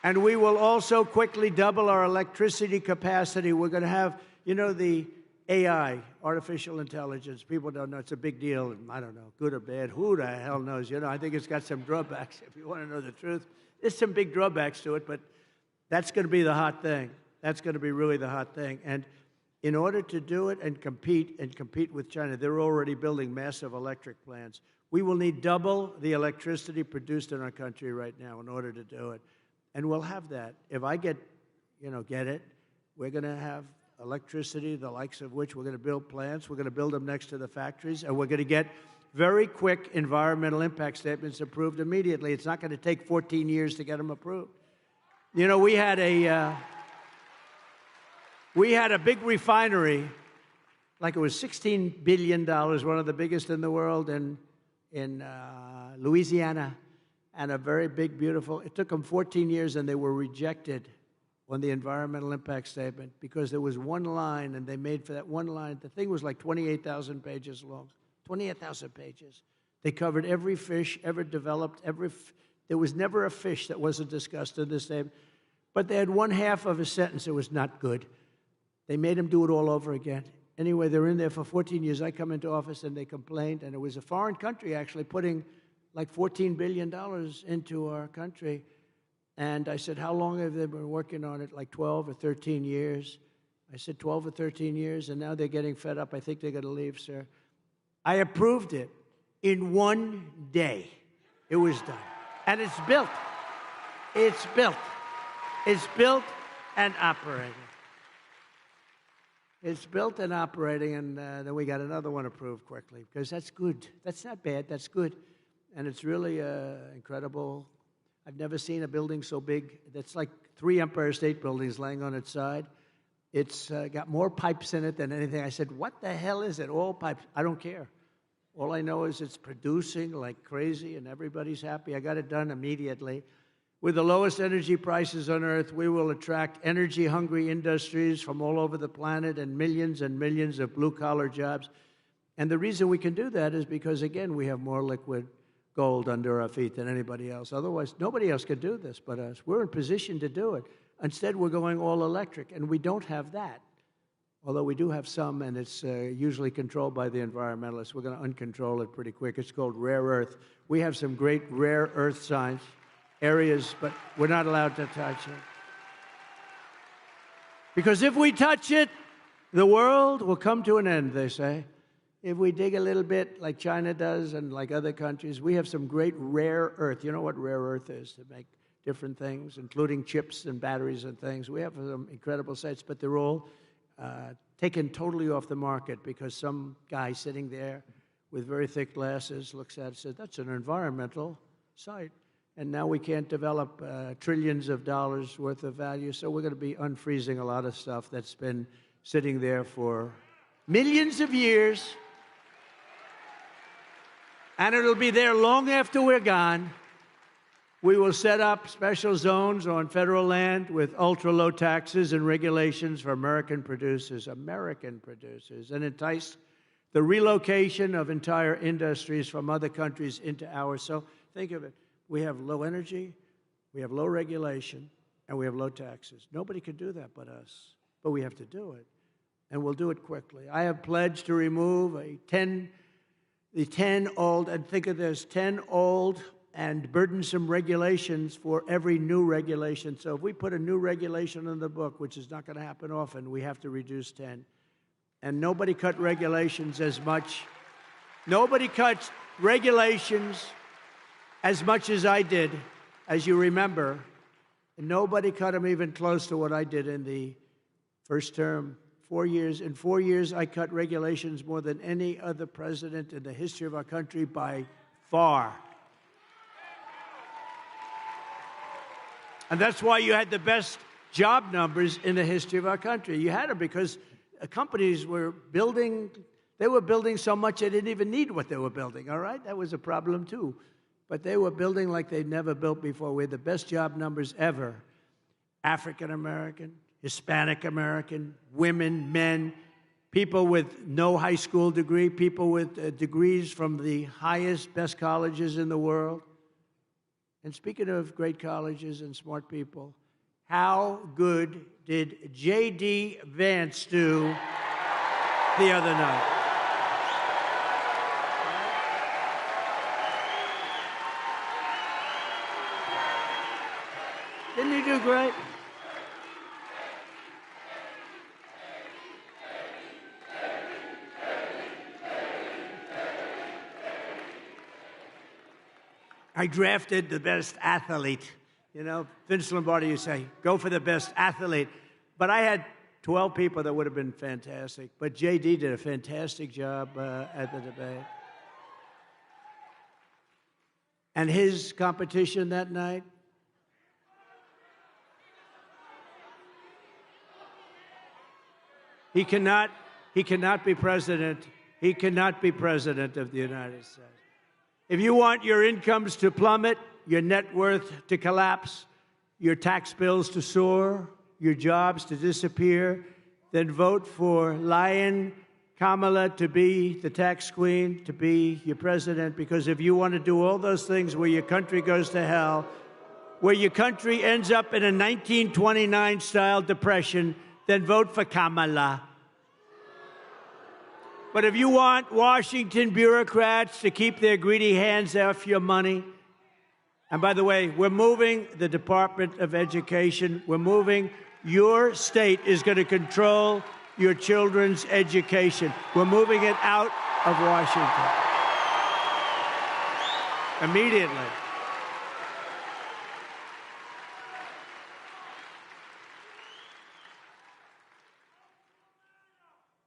And we will also quickly double our electricity capacity. We're going to have, you know, the AI, artificial intelligence. People don't know. It's a big deal. I don't know, good or bad. Who the hell knows? You know, I think it's got some drawbacks. If you want to know the truth, there's some big drawbacks to it, but that's going to be the hot thing. That's going to be really the hot thing. And in order to do it and compete with China, they're already building massive electric plants. We will need double the electricity produced in our country right now in order to do it. And we'll have that. If I get it, we're going to have electricity, the likes of which we're going to build plants. We're going to build them next to the factories, and we're going to get very quick environmental impact statements approved immediately. It's not going to take 14 years to get them approved. You know, we had a big refinery, like it was $16 billion, one of the biggest in the world in Louisiana, and a very big, beautiful. It took them 14 years, and they were rejected on the environmental impact statement because there was one line, and they made for that one line. The thing was like 28,000 pages long, 28,000 pages. They covered every fish ever developed. There was never a fish that wasn't discussed in this statement. But they had one half of a sentence that was not good. They made them do it all over again. Anyway, they're in there for 14 years. I come into office, and they complained, and it was a foreign country actually putting like $14 billion into our country. And I said, how long have they been working on it? Like 12 or 13 years. I said, 12 or 13 years, and now they're getting fed up. I think they're going to leave, sir. I approved it in 1 day. It was done. And it's built. It's built. It's built and operating. It's built and operating, and then we got another one approved quickly, because that's good. That's not bad. That's good. And it's really incredible. I've never seen a building so big. That's like 3 Empire State Buildings laying on its side. It's got more pipes in it than anything. I said, what the hell is it? All pipes. I don't care. All I know is it's producing like crazy, and everybody's happy. I got it done immediately. With the lowest energy prices on Earth, we will attract energy-hungry industries from all over the planet and millions of blue-collar jobs. And the reason we can do that is because, again, we have more liquid gold under our feet than anybody else. Otherwise, nobody else could do this but us. We're in position to do it. Instead, we're going all electric, and we don't have that. Although we do have some, and it's usually controlled by the environmentalists. We're going to uncontrol it pretty quick. It's called rare earth. We have some great rare earth science areas, but we're not allowed to touch it. Because if we touch it, the world will come to an end, they say. If we dig a little bit like China does and like other countries, we have some great rare earth. You know what rare earth is? To make different things, including chips and batteries and things. We have some incredible sites, but they're all taken totally off the market because some guy sitting there with very thick glasses looks at it and says, that's an environmental site. And now we can't develop trillions of dollars worth of value, so we're going to be unfreezing a lot of stuff that's been sitting there for millions of years. And it'll be there long after we're gone. We will set up special zones on federal land with ultra-low taxes and regulations for American producers, and entice the relocation of entire industries from other countries into ours. So think of it. We have low energy, we have low regulation, and we have low taxes. Nobody can do that but us, but we have to do it, and we'll do it quickly. I have pledged to remove the 10 old, and think of this, 10 old and burdensome regulations for every new regulation. So if we put a new regulation in the book, which is not going to happen often, we have to reduce 10. And nobody cut regulations as much. Nobody cuts regulations as much as I did, as you remember. And nobody cut them even close to what I did in the first term. 4 years. In 4 years, I cut regulations more than any other president in the history of our country by far. And that's why you had the best job numbers in the history of our country. You had them because companies were building, they were building so much they didn't even need what they were building, all right? That was a problem too. But they were building like they'd never built before. We had the best job numbers ever. African American, Hispanic American, women, men, people with no high school degree, people with degrees from the highest, best colleges in the world. And speaking of great colleges and smart people, how good did J.D. Vance do the other night? Didn't he do great? I drafted the best athlete. You know, Vince Lombardi, you say, go for the best athlete. But I had 12 people that would have been fantastic. But J.D. did a fantastic job at the debate. And his competition that night, he cannot be president. He cannot be president of the United States. If you want your incomes to plummet, your net worth to collapse, your tax bills to soar, your jobs to disappear, then vote for Lion Kamala to be the tax queen, to be your president. Because if you want to do all those things where your country goes to hell, where your country ends up in a 1929-style depression, then vote for Kamala. But if you want Washington bureaucrats to keep their greedy hands off your money, and by the way, we're moving the Department of Education. We're moving, your state is going to control your children's education. We're moving it out of Washington immediately.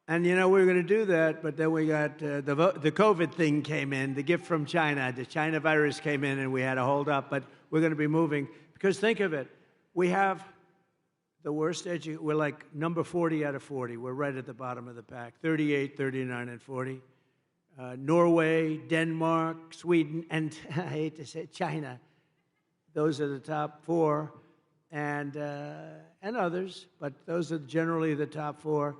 And, you know, we were going to do that, but then we got the COVID thing came in, the gift from China. The China virus came in, and we had to hold up. But we're going to be moving. Because think of it. We have the worst we're like number 40 out of 40. We're right at the bottom of the pack, 38, 39, and 40. Norway, Denmark, Sweden, and I hate to say it, China. Those are the top four, and others. But those are generally the top four.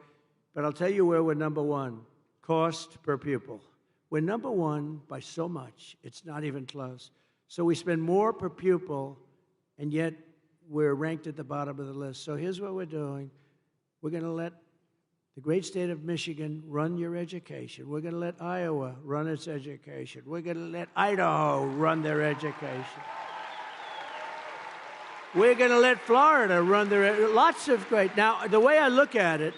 But I'll tell you where we're number one, cost per pupil. We're number one by so much, it's not even close. So we spend more per pupil, and yet we're ranked at the bottom of the list. So here's what we're doing. We're going to let the great state of Michigan run your education. We're going to let Iowa run its education. We're going to let Idaho run their education. We're going to let Florida run their, lots of great. Now, the way I look at it,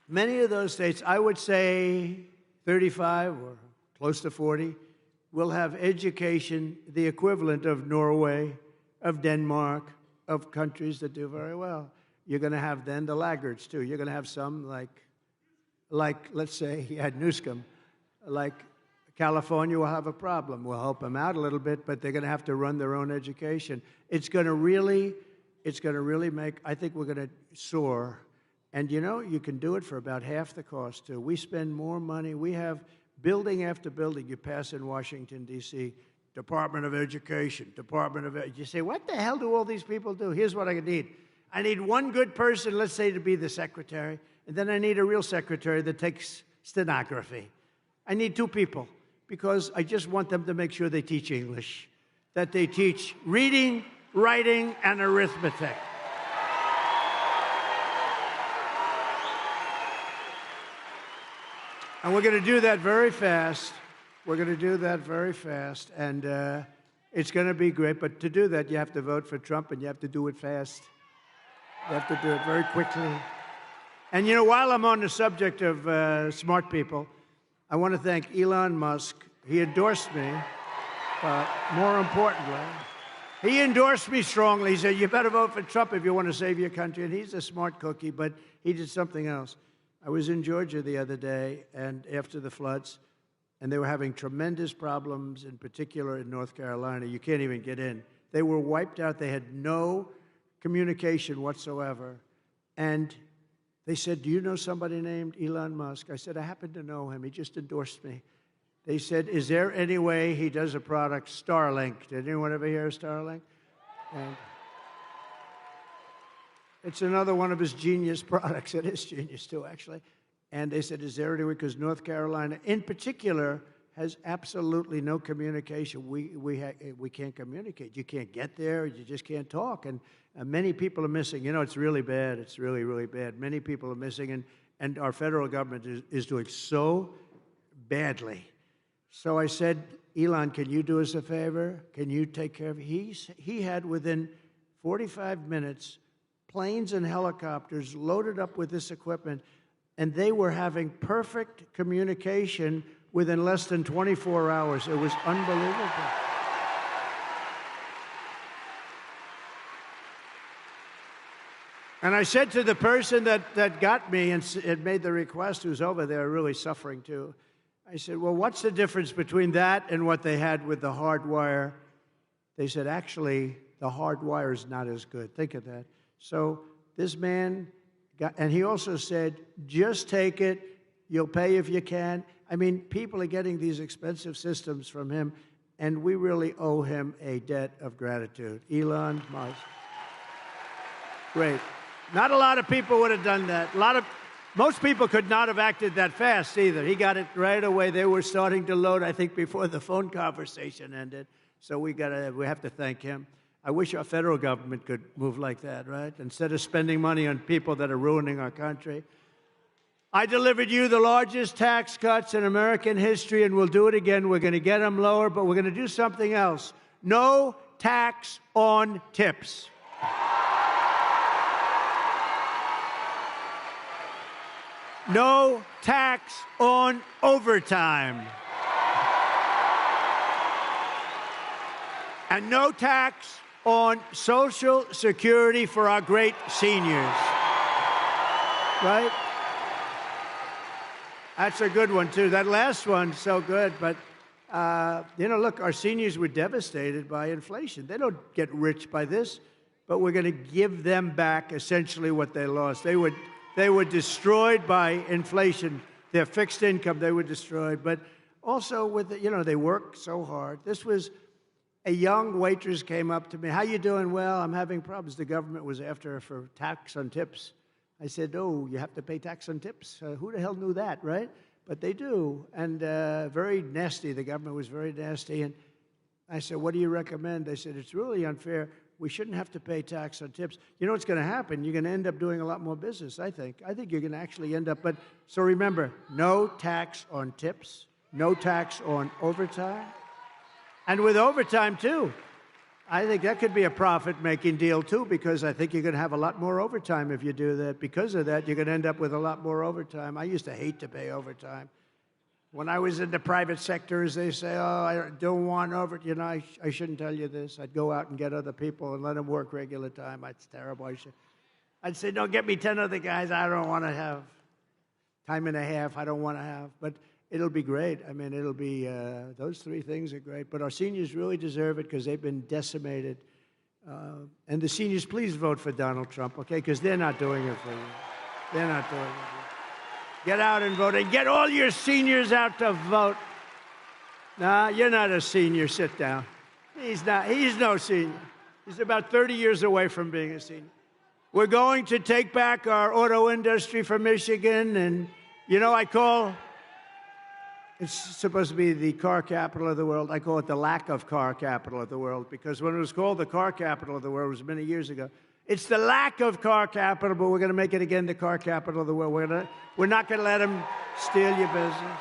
many of those states, I would say 35 or close to 40, will have education the equivalent of Norway, of Denmark, of countries that do very well. You're going to have then the laggards, too. You're going to have some like let's say, you had Newscomb, like California will have a problem. We'll help them out a little bit, but they're going to have to run their own education. It's going to really make, I think we're going to soar. And, you know, you can do it for about half the cost, too. We spend more money. We have building after building you pass in Washington, D.C., Department of Education, Department of You say, what the hell do all these people do? Here's what I need. I need one good person, let's say, to be the secretary, and then I need a real secretary that takes stenography. I need two people, because I just want them to make sure they teach English, that they teach reading, writing, and arithmetic. And we're going to do that very fast. We're going to do that very fast, and it's going to be great. But to do that, you have to vote for Trump, and you have to do it fast. You have to do it very quickly. And, you know, while I'm on the subject of smart people, I want to thank Elon Musk. He endorsed me, but more importantly, he endorsed me strongly. He said, you better vote for Trump if you want to save your country. And he's a smart cookie, but he did something else. I was in Georgia the other day, and after the floods, and they were having tremendous problems, in particular in North Carolina. You can't even get in. They were wiped out. They had no communication whatsoever. And they said, do you know somebody named Elon Musk? I said, I happen to know him. He just endorsed me. They said, is there any way he does a product, Starlink? Did anyone ever hear of Starlink? And it's another one of his genius products. It is genius, too, actually. And they said, is there any way? Because North Carolina, in particular, has absolutely no communication. We can't communicate. You can't get there. You just can't talk. And many people are missing. You know, it's really bad. It's really, really bad. Many people are missing, and our federal government is doing so badly. So I said, Elon, can you do us a favor? Can you take care of it? He had, within 45 minutes, planes and helicopters loaded up with this equipment, and they were having perfect communication within less than 24 hours. It was unbelievable. And I said to the person that got me and made the request, who's over there really suffering too, I said, well, what's the difference between that and what they had with the hard wire? They said, actually, the hard wire is not as good. Think of that. So this man got, and he also said, just take it. You'll pay if you can. I mean, people are getting these expensive systems from him, and we really owe him a debt of gratitude. Elon Musk. Great. Not a lot of people would have done that. Most people could not have acted that fast either. He got it right away. They were starting to load, I think, before the phone conversation ended. So we have to thank him. I wish our federal government could move like that, right? Instead of spending money on people that are ruining our country. I delivered you the largest tax cuts in American history, and we'll do it again. We're going to get them lower, but we're going to do something else. No tax on tips. No tax on overtime. And no tax on Social Security for our great seniors. Right? That's a good one, too. That last one's so good. But, you know, look, our seniors were devastated by inflation. They don't get rich by this, but we're going to give them back essentially what they lost. They were destroyed by inflation. Their fixed income, they were destroyed. But also, you know, they worked so hard. This was a young waitress came up to me. How you doing? Well, I'm having problems. The government was after her for tax on tips. I said, oh, you have to pay tax on tips? Who the hell knew that, right? But they do. And very nasty. The government was very nasty. And I said, what do you recommend? They said, it's really unfair. We shouldn't have to pay tax on tips. You know what's going to happen? You're going to end up doing a lot more business, I think. I think you're going to actually end up. But so remember, no tax on tips, no tax on overtime. And with overtime, too. I think that could be a profit-making deal, too, because I think you're going to have a lot more overtime if you do that. Because of that, you're going to end up with a lot more overtime. I used to hate to pay overtime. When I was in the private sector, as they say, oh, I don't want overtime. You know, I shouldn't tell you this. I'd go out and get other people and let them work regular time. That's terrible. I'd say, no, get me 10 other guys. I don't want to have time and a half. I don't want to have. But it'll be great. I mean, it'll be, those three things are great. But our seniors really deserve it because they've been decimated. And the seniors, please vote for Donald Trump, okay? Because they're not doing it for you. They're not doing it for you. Get out and vote. And get all your seniors out to vote. Nah, you're not a senior. Sit down. He's not. He's no senior. He's about 30 years away from being a senior. We're going to take back our auto industry for Michigan. And, you know, I call It's supposed to be the car capital of the world. I call it the lack of car capital of the world, because when it was called the car capital of the world, it was many years ago. It's the lack of car capital, but we're going to make it again the car capital of the world. We're not going to let them steal your business.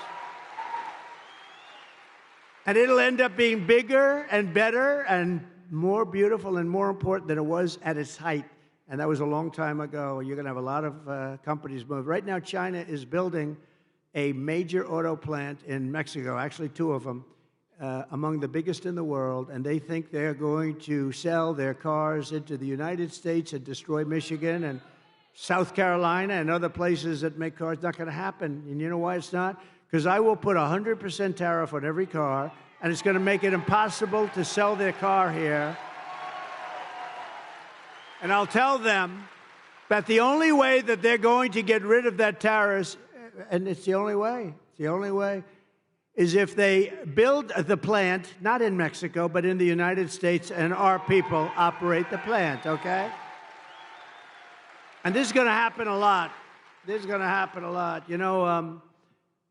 And it'll end up being bigger and better and more beautiful and more important than it was at its height. And that was a long time ago. You're going to have a lot of companies move. Right now, China is building a major auto plant in Mexico, actually 2 of them, among the biggest in the world, and they think they're going to sell their cars into the United States and destroy Michigan and South Carolina and other places that make cars. Not going to happen. And you know why it's not? Because I will put 100% tariff on every car, and it's going to make it impossible to sell their car here. And I'll tell them that the only way that they're going to get rid of that tariff, and it's the only way, is if they build the plant, not in Mexico, but in the United States, and our people operate the plant, okay? And this is going to happen a lot. This is going to happen a lot. You know,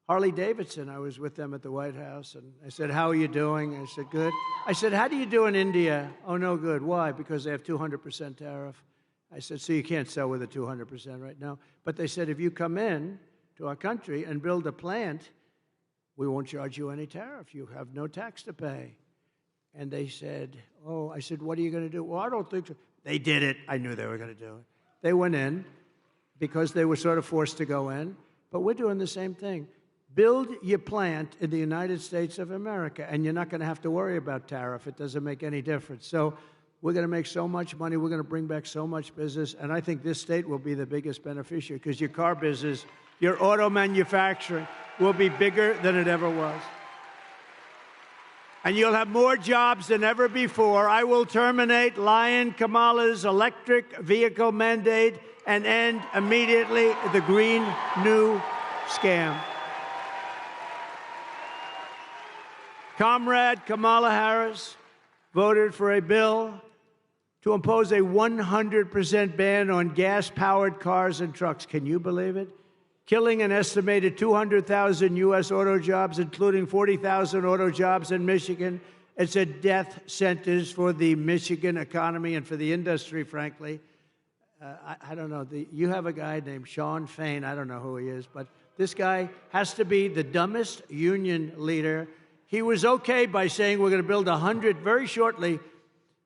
Harley Davidson, I was with them at the White House, and I said, how are you doing? I said, good. I said, how do you do in India? Oh, no good. Why? Because they have 200% tariff. I said, so you can't sell with a 200% right now. But they said, if you come in to our country and build a plant, we won't charge you any tariff. You have no tax to pay. And they said, oh, I said, what are you going to do? Well, I don't think so. They did it. I knew they were going to do it. They went in because they were sort of forced to go in. But we're doing the same thing. Build your plant in the United States of America, and you're not going to have to worry about tariff. It doesn't make any difference. So we're going to make so much money. We're going to bring back so much business. And I think this state will be the biggest beneficiary, because your car business, your auto manufacturing will be bigger than it ever was. And you'll have more jobs than ever before. I will terminate Lion Kamala's electric vehicle mandate and end immediately the Green New scam. Comrade Kamala Harris voted for a bill to impose a 100% ban on gas-powered cars and trucks. Can you believe it? Killing an estimated 200,000 U.S. auto jobs, including 40,000 auto jobs in Michigan. It's a death sentence for the Michigan economy and for the industry, frankly. I don't know. You have a guy named Sean Fain. I don't know who he is, but this guy has to be the dumbest union leader. He was okay by saying we're going to build 100 very shortly.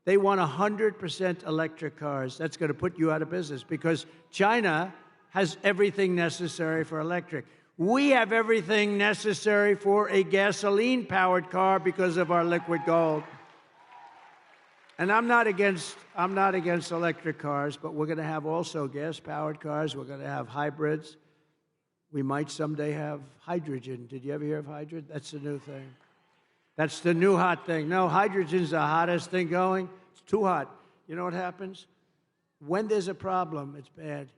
They want 100% electric cars. That's going to put you out of business, because China has everything necessary for electric. We have everything necessary for a gasoline-powered car because of our liquid gold. And I'm not against electric cars, but we're going to have also gas-powered cars. We're going to have hybrids. We might someday have hydrogen. Did you ever hear of hydrogen? That's the new thing. That's the new hot thing. No, hydrogen's the hottest thing going. It's too hot. You know what happens? When there's a problem, it's bad.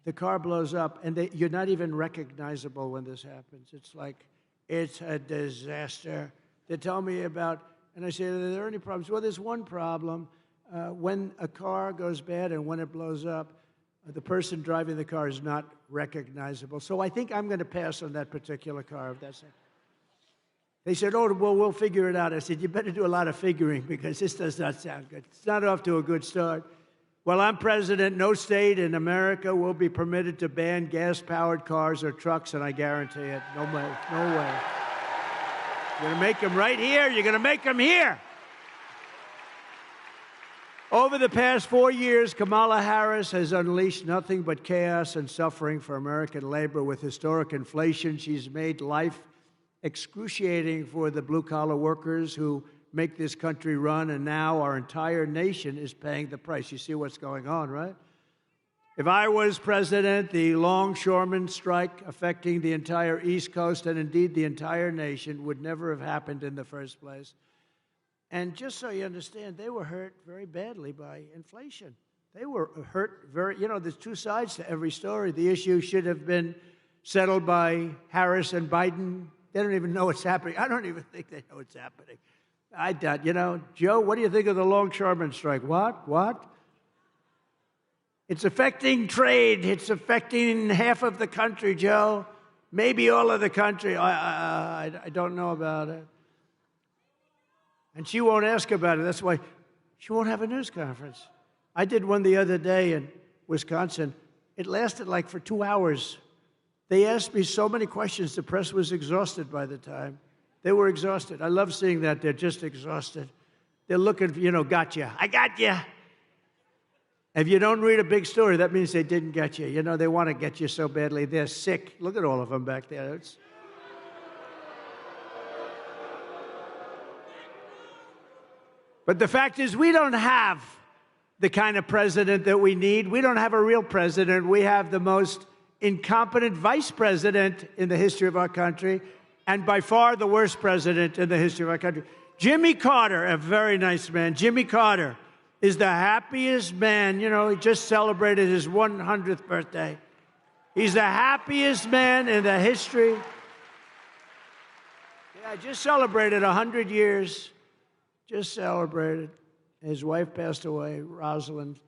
The car blows up, and you're not even recognizable when this happens. It's like, it's a disaster. They tell me about, and I say, are there any problems? Well, there's one problem. When a car goes bad and when it blows up, the person driving the car is not recognizable. So I think I'm going to pass on that particular car, if that's it. They said, oh, well, we'll figure it out. I said, you better do a lot of figuring, because this does not sound good. It's not off to a good start. While I'm president, no state in America will be permitted to ban gas-powered cars or trucks, and I guarantee it. No way. No way. You're going to make them right here. You're going to make them here. Over the past 4 years, Kamala Harris has unleashed nothing but chaos and suffering for American labor. With historic inflation, she's made life excruciating for the blue-collar workers who make this country run, and now our entire nation is paying the price. You see what's going on, right? If I was president, the longshoremen strike affecting the entire East Coast and indeed the entire nation would never have happened in the first place. And just so you understand, they were hurt very badly by inflation. They were hurt very, there's two sides to every story. The issue should have been settled by Harris and Biden. They don't even know what's happening. I don't even think they know what's happening. I doubt, Joe, what do you think of the longshoremen strike? What? It's affecting trade. It's affecting half of the country, Joe. Maybe all of the country. I don't know about it. And she won't ask about it. That's why she won't have a news conference. I did one the other day in Wisconsin. It lasted like for 2 hours. They asked me so many questions, the press was exhausted by the time. They were exhausted. I love seeing that. They're just exhausted. They're looking, gotcha. I got you. If you don't read a big story, that means they didn't get you. They want to get you so badly. They're sick. Look at all of them back there. But the fact is, we don't have the kind of president that we need. We don't have a real president. We have the most incompetent vice president in the history of our country, and by far the worst president in the history of our country. Jimmy Carter, a very nice man. Jimmy Carter is the happiest man. He just celebrated his 100th birthday. He's the happiest man in the history. Yeah, just celebrated 100 years. Just celebrated. His wife passed away, Rosalind,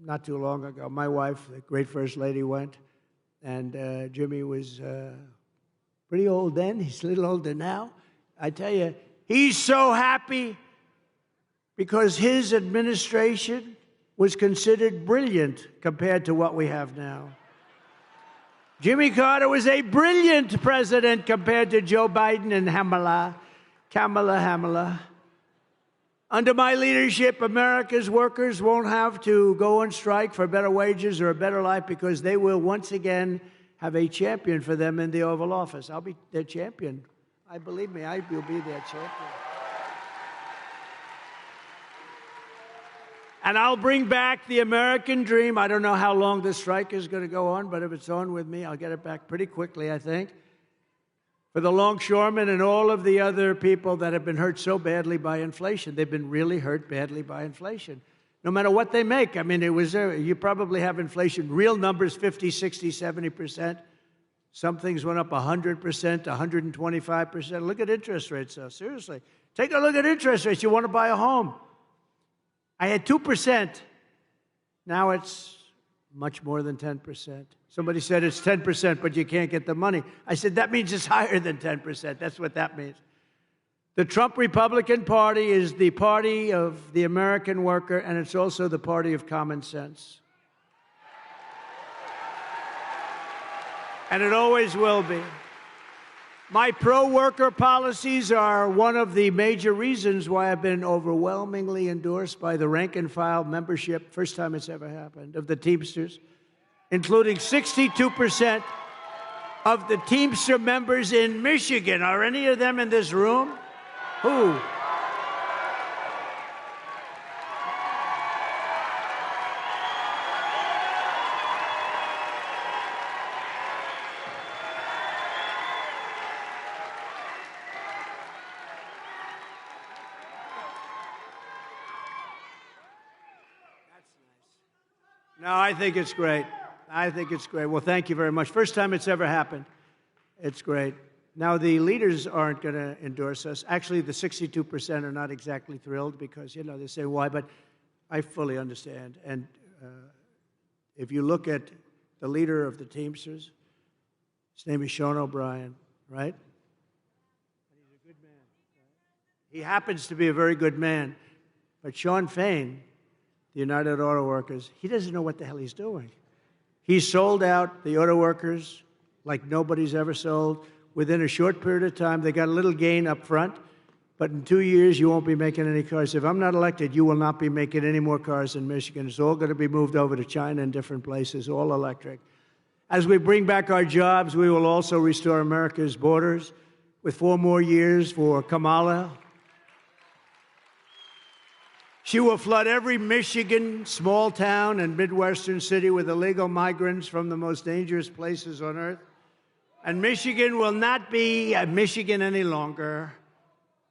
not too long ago. My wife, the great First Lady, went. And Jimmy was pretty old then. He's a little older now. I tell you, he's so happy because his administration was considered brilliant compared to what we have now. Jimmy Carter was a brilliant president compared to Joe Biden and Kamala. Under my leadership, America's workers won't have to go on strike for better wages or a better life because they will once again have a champion for them in the Oval Office. I'll be their champion. Believe me, I will be their champion. And I'll bring back the American dream. I don't know how long this strike is going to go on, but if it's on with me, I'll get it back pretty quickly, I think. For the longshoremen and all of the other people that have been hurt so badly by inflation. They've been really hurt badly by inflation. No matter what they make. I mean, you probably have inflation, real numbers, 50, 60, 70%. Some things went up 100%, 125%. Look at interest rates, though. Seriously. Take a look at interest rates. You want to buy a home. I had 2%. Now it's much more than 10%. Somebody said it's 10%, but you can't get the money. I said, that means it's higher than 10%. That's what that means. The Trump Republican Party is the party of the American worker, and it's also the party of common sense. And it always will be. My pro-worker policies are one of the major reasons why I've been overwhelmingly endorsed by the rank-and-file membership, first time it's ever happened, of the Teamsters, including 62% of the Teamster members in Michigan. Are any of them in this room? Who? No, I think it's great. I think it's great. Well, thank you very much. First time it's ever happened. It's great. Now, the leaders aren't going to endorse us. Actually, the 62% are not exactly thrilled because, they say why, but I fully understand. And if you look at the leader of the Teamsters, his name is Sean O'Brien, right? He's a good man. Right? He happens to be a very good man. But Sean Fain, the United Auto Workers, he doesn't know what the hell he's doing. He sold out the auto workers like nobody's ever sold. Within a short period of time, they got a little gain up front, but in 2 years, you won't be making any cars. If I'm not elected, you will not be making any more cars in Michigan. It's all going to be moved over to China and different places, all electric. As we bring back our jobs, we will also restore America's borders with 4 more years for Kamala. She will flood every Michigan small town and Midwestern city with illegal migrants from the most dangerous places on earth. And Michigan will not be Michigan any longer.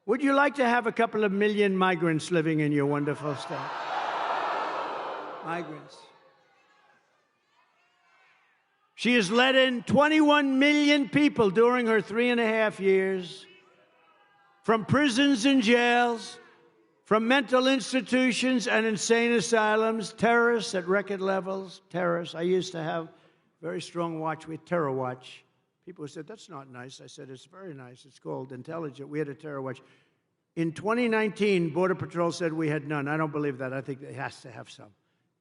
Would you like to have a couple of million migrants living in your wonderful state? Migrants. She has let in 21 million people during her 3.5 years from prisons and jails, from mental institutions and insane asylums, terrorists at record levels, terrorists. I used to have a very strong watch with Terror Watch. People said, that's not nice. I said, it's very nice. It's called intelligent. We had a terror watch. In 2019, Border Patrol said we had none. I don't believe that. I think it has to have some.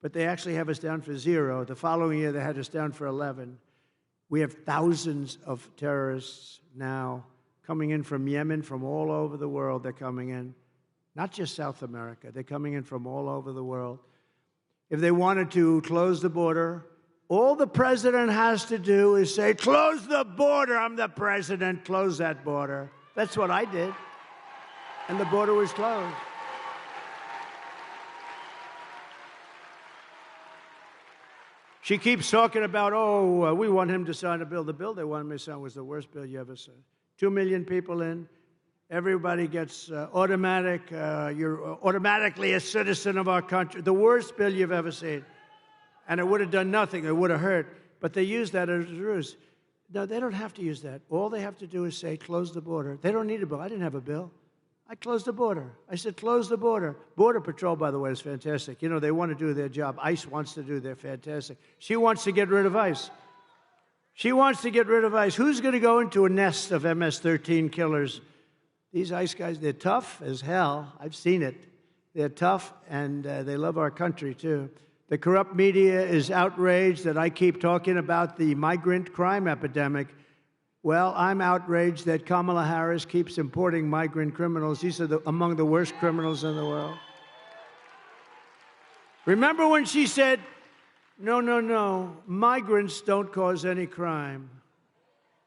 But they actually have us down for 0. The following year, they had us down for 11. We have thousands of terrorists now coming in from Yemen, from all over the world. They're coming in, not just South America. They're coming in from all over the world. If they wanted to close the border, all the president has to do is say, close the border. I'm the president. Close that border. That's what I did. And the border was closed. She keeps talking about, we want him to sign a bill. The bill they wanted me to sign was the worst bill you ever saw. 2 million people in. Everybody gets you're automatically a citizen of our country. The worst bill you've ever seen. And it would have done nothing. It would have hurt. But they use that as a ruse. No, they don't have to use that. All they have to do is say, close the border. They don't need a bill. I didn't have a bill. I closed the border. I said, close the border. Border Patrol, by the way, is fantastic. You know, they want to do their job. ICE wants to do their fantastic. She wants to get rid of ICE. She wants to get rid of ICE. Who's going to go into a nest of MS-13 killers? These ICE guys, they're tough as hell. I've seen it. They're tough, and they love our country, too. The corrupt media is outraged that I keep talking about the migrant crime epidemic. Well, I'm outraged that Kamala Harris keeps importing migrant criminals. These are among the worst criminals in the world. Remember when she said, no, migrants don't cause any crime.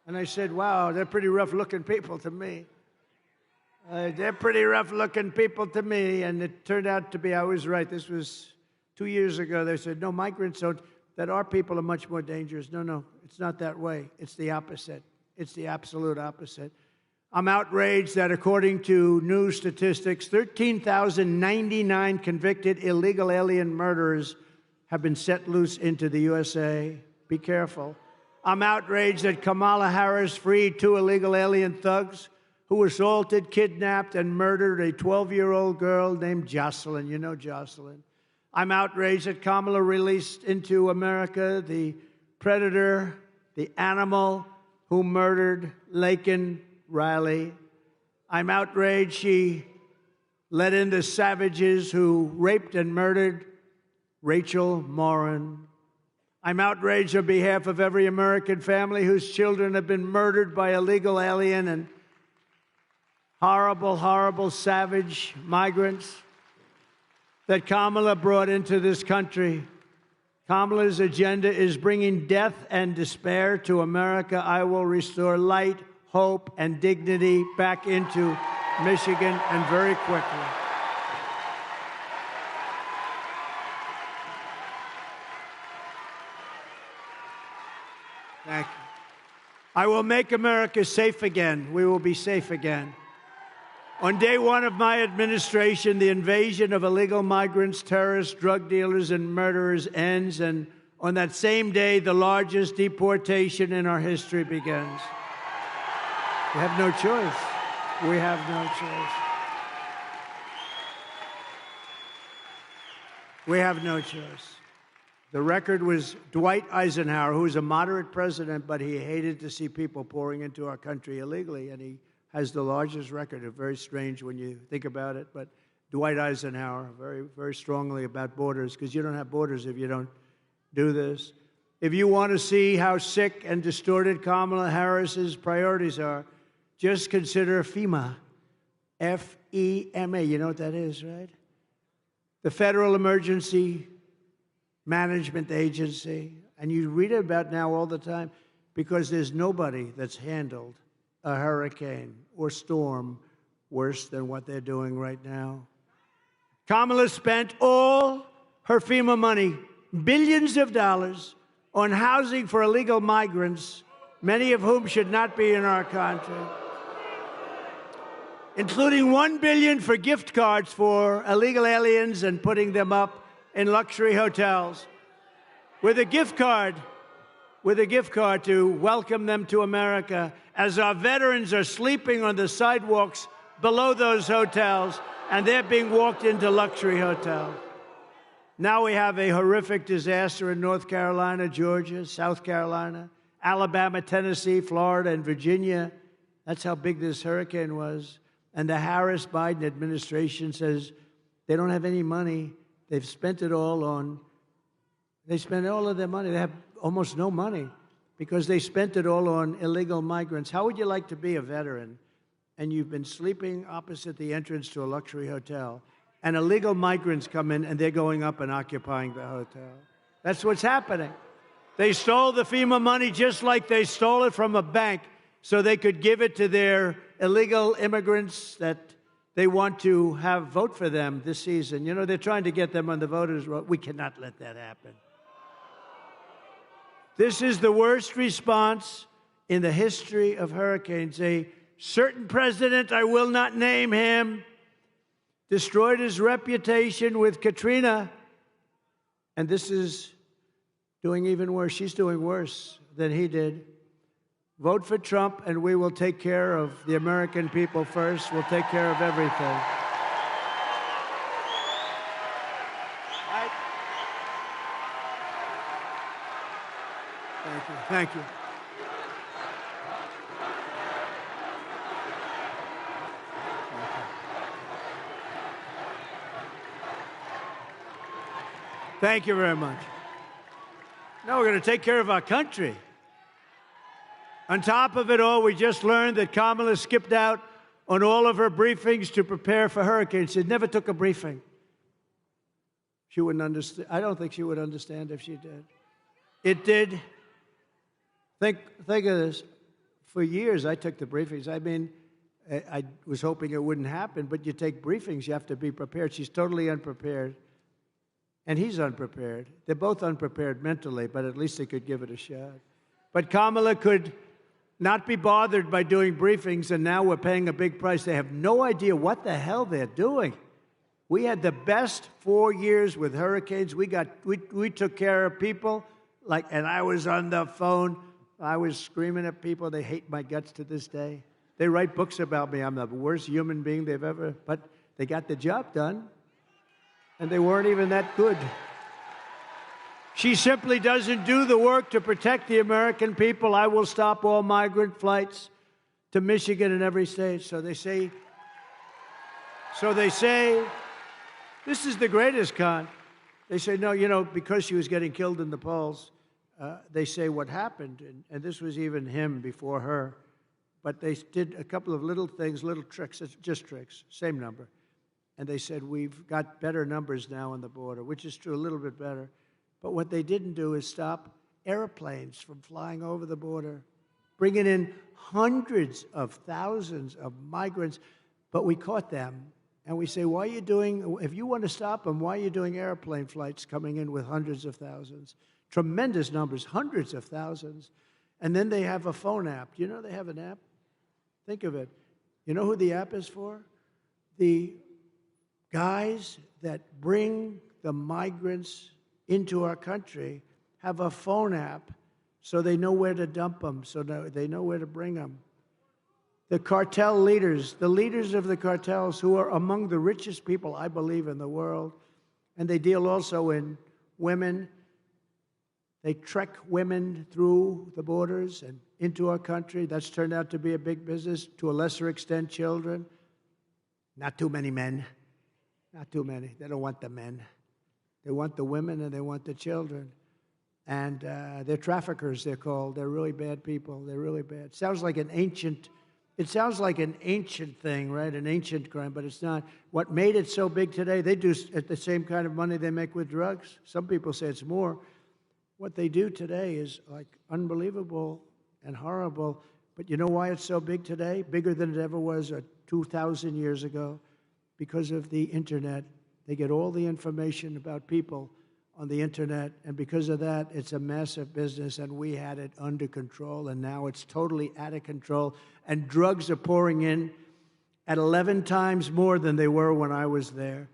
And I said, wow, they're pretty rough-looking people to me. They're pretty rough-looking people to me. And it turned out to be, I was right. This was 2 years ago. They said, no, migrants don't, that our people are much more dangerous. No, it's not that way. It's the opposite. It's the absolute opposite. I'm outraged that according to new statistics, 13,099 convicted illegal alien murderers have been set loose into the USA. Be careful. I'm outraged that Kamala Harris freed 2 illegal alien thugs who assaulted, kidnapped, and murdered a 12-year-old girl named Jocelyn. You know Jocelyn. I'm outraged that Kamala released into America the predator, the animal who murdered Laken Riley. I'm outraged she let in the savages who raped and murdered Rachel Morin. I'm outraged on behalf of every American family whose children have been murdered by illegal alien and horrible, horrible, savage migrants that Kamala brought into this country. Kamala's agenda is bringing death and despair to America. I will restore light, hope, and dignity back into Michigan, and very quickly. Thank you. I will make America safe again. We will be safe again. On day 1 of my administration, the invasion of illegal migrants, terrorists, drug dealers, and murderers ends, and on that same day, the largest deportation in our history begins. We have no choice. We have no choice. We have no choice. The record was Dwight Eisenhower, who was a moderate president, but he hated to see people pouring into our country illegally, and he has the largest record. It's very strange when you think about it, but Dwight Eisenhower, very, very strongly about borders, because you don't have borders if you don't do this. If you want to see how sick and distorted Kamala Harris's priorities are, just consider FEMA, F-E-M-A. You know what that is, right? The Federal Emergency Management Agency. And you read about now all the time because there's nobody that's handled a hurricane or storm worse than what they're doing right now. Kamala spent all her FEMA money, billions of dollars, on housing for illegal migrants, many of whom should not be in our country, including $1 billion for gift cards for illegal aliens and putting them up in luxury hotels with a gift card to welcome them to America as our veterans are sleeping on the sidewalks below those hotels and they're being walked into luxury hotels. Now we have a horrific disaster in North Carolina, Georgia, South Carolina, Alabama, Tennessee, Florida, and Virginia. That's how big this hurricane was. And the Harris-Biden administration says they don't have any money. They've spent it all on, they spent all of their money. They have almost no money because they spent it all on illegal migrants. How would you like to be a veteran and you've been sleeping opposite the entrance to a luxury hotel and illegal migrants come in and they're going up and occupying the hotel? That's what's happening. They stole the FEMA money just like they stole it from a bank so they could give it to their illegal immigrants that they want to have vote for them this season. You know, they're trying to get them on the voters' roll. We cannot let that happen. This is the worst response in the history of hurricanes. A certain president, I will not name him, destroyed his reputation with Katrina, and this is doing even worse. She's doing worse than he did. Vote for Trump, and we will take care of the American people first. We'll take care of everything. Thank you. Thank you. Thank you very much. Now we're going to take care of our country. On top of it all, we just learned that Kamala skipped out on all of her briefings to prepare for hurricanes. She never took a briefing. She wouldn't understand. I don't think she would understand if she did. It did. Think of this. For years, I took the briefings. I mean, I was hoping it wouldn't happen, but you take briefings, you have to be prepared. She's totally unprepared. And he's unprepared. They're both unprepared mentally, but at least they could give it a shot. But Kamala could not be bothered by doing briefings, and now we're paying a big price. They have no idea what the hell they're doing. We had the best 4 years with hurricanes. We took care of people, and I was on the phone. I was screaming at people. They hate my guts to this day. They write books about me. I'm the worst human being they've ever, but they got the job done, and they weren't even that good. She simply doesn't do the work to protect the American people. I will stop all migrant flights to Michigan and every state. So they say, this is the greatest con. They say, no, you know, because she was getting killed in the polls, they say what happened, and this was even him before her, but they did a couple of little things, little tricks, just tricks, same number. And they said, we've got better numbers now on the border, which is true, a little bit better. But what they didn't do is stop airplanes from flying over the border, bringing in hundreds of thousands of migrants. But we caught them, and we say, why are you doing, if you want to stop them, why are you doing airplane flights coming in with hundreds of thousands? Tremendous numbers, hundreds of thousands. And then they have a phone app. You know they have an app? Think of it. You know who the app is for? The guys that bring the migrants into our country have a phone app so they know where to dump them, so they know where to bring them. The cartel leaders, the leaders of the cartels who are among the richest people, I believe, in the world, and they deal also in women. They trek women through the borders and into our country. That's turned out to be a big business, to a lesser extent, children. Not too many men. Not too many. They don't want the men. They want the women and they want the children. And they're traffickers, they're called. They're really bad people. They're really bad. It sounds like an ancient thing, right? An ancient crime, but it's not. What made it so big today, they do at the same kind of money they make with drugs. Some people say it's more. What they do today is like unbelievable and horrible. But you know why it's so big today? Bigger than it ever was 2,000 years ago? Because of the internet. They get all the information about people on the internet, and because of that, it's a massive business, and we had it under control, and now it's totally out of control, and drugs are pouring in at 11 times more than they were when I was there.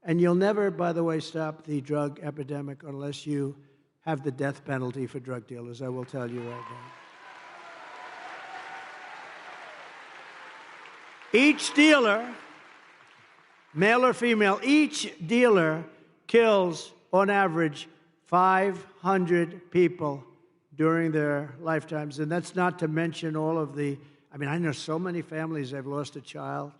And you'll never, by the way, stop the drug epidemic unless you have the death penalty for drug dealers, I will tell you right now. Each dealer, male or female, each dealer kills, on average, 500 people during their lifetimes. And that's not to mention all of the, I mean, I know so many families, they've lost a child.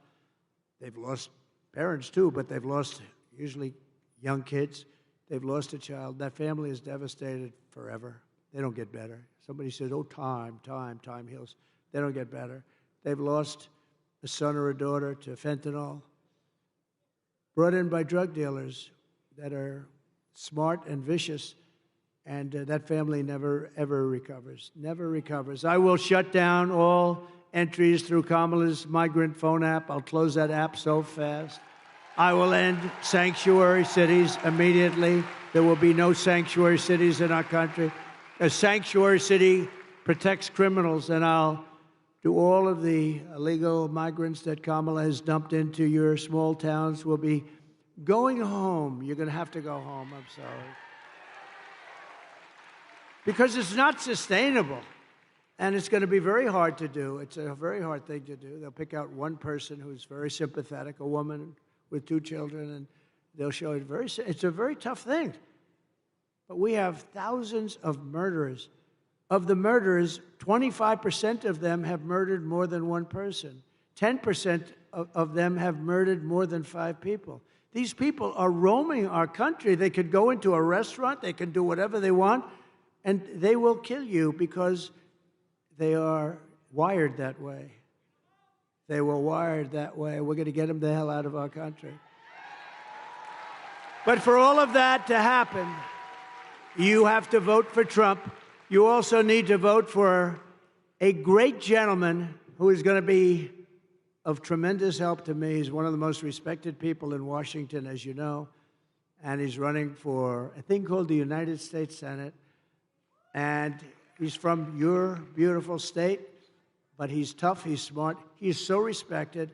They've lost parents too, but they've lost usually young kids. They've lost a child. That family is devastated forever. They don't get better. Somebody said, oh, time heals. They don't get better. They've lost a son or a daughter to fentanyl, brought in by drug dealers that are smart and vicious, and that family never, ever recovers. Never recovers. I will shut down all entries through Kamala's migrant phone app. I'll close that app so fast. I will end sanctuary cities immediately. There will be no sanctuary cities in our country. A sanctuary city protects criminals, and I'll do all of the illegal migrants that Kamala has dumped into your small towns will be going home. You're going to have to go home. I'm sorry. Because it's not sustainable. And it's going to be very hard to do. It's a very hard thing to do. They'll pick out one person who's very sympathetic, a woman with 2 children, and they'll show it it's a very tough thing. But we have thousands of murderers. Of the murderers, 25% of them have murdered more than one person. 10% of them have murdered more than 5 people. These people are roaming our country. They could go into a restaurant, they can do whatever they want, and they will kill you because they are wired that way. They were wired that way. We're going to get them the hell out of our country. But for all of that to happen, you have to vote for Trump. You also need to vote for a great gentleman who is going to be of tremendous help to me. He's one of the most respected people in Washington, as you know, and he's running for a thing called the United States Senate. And he's from your beautiful state, but he's tough, he's smart, he's so respected.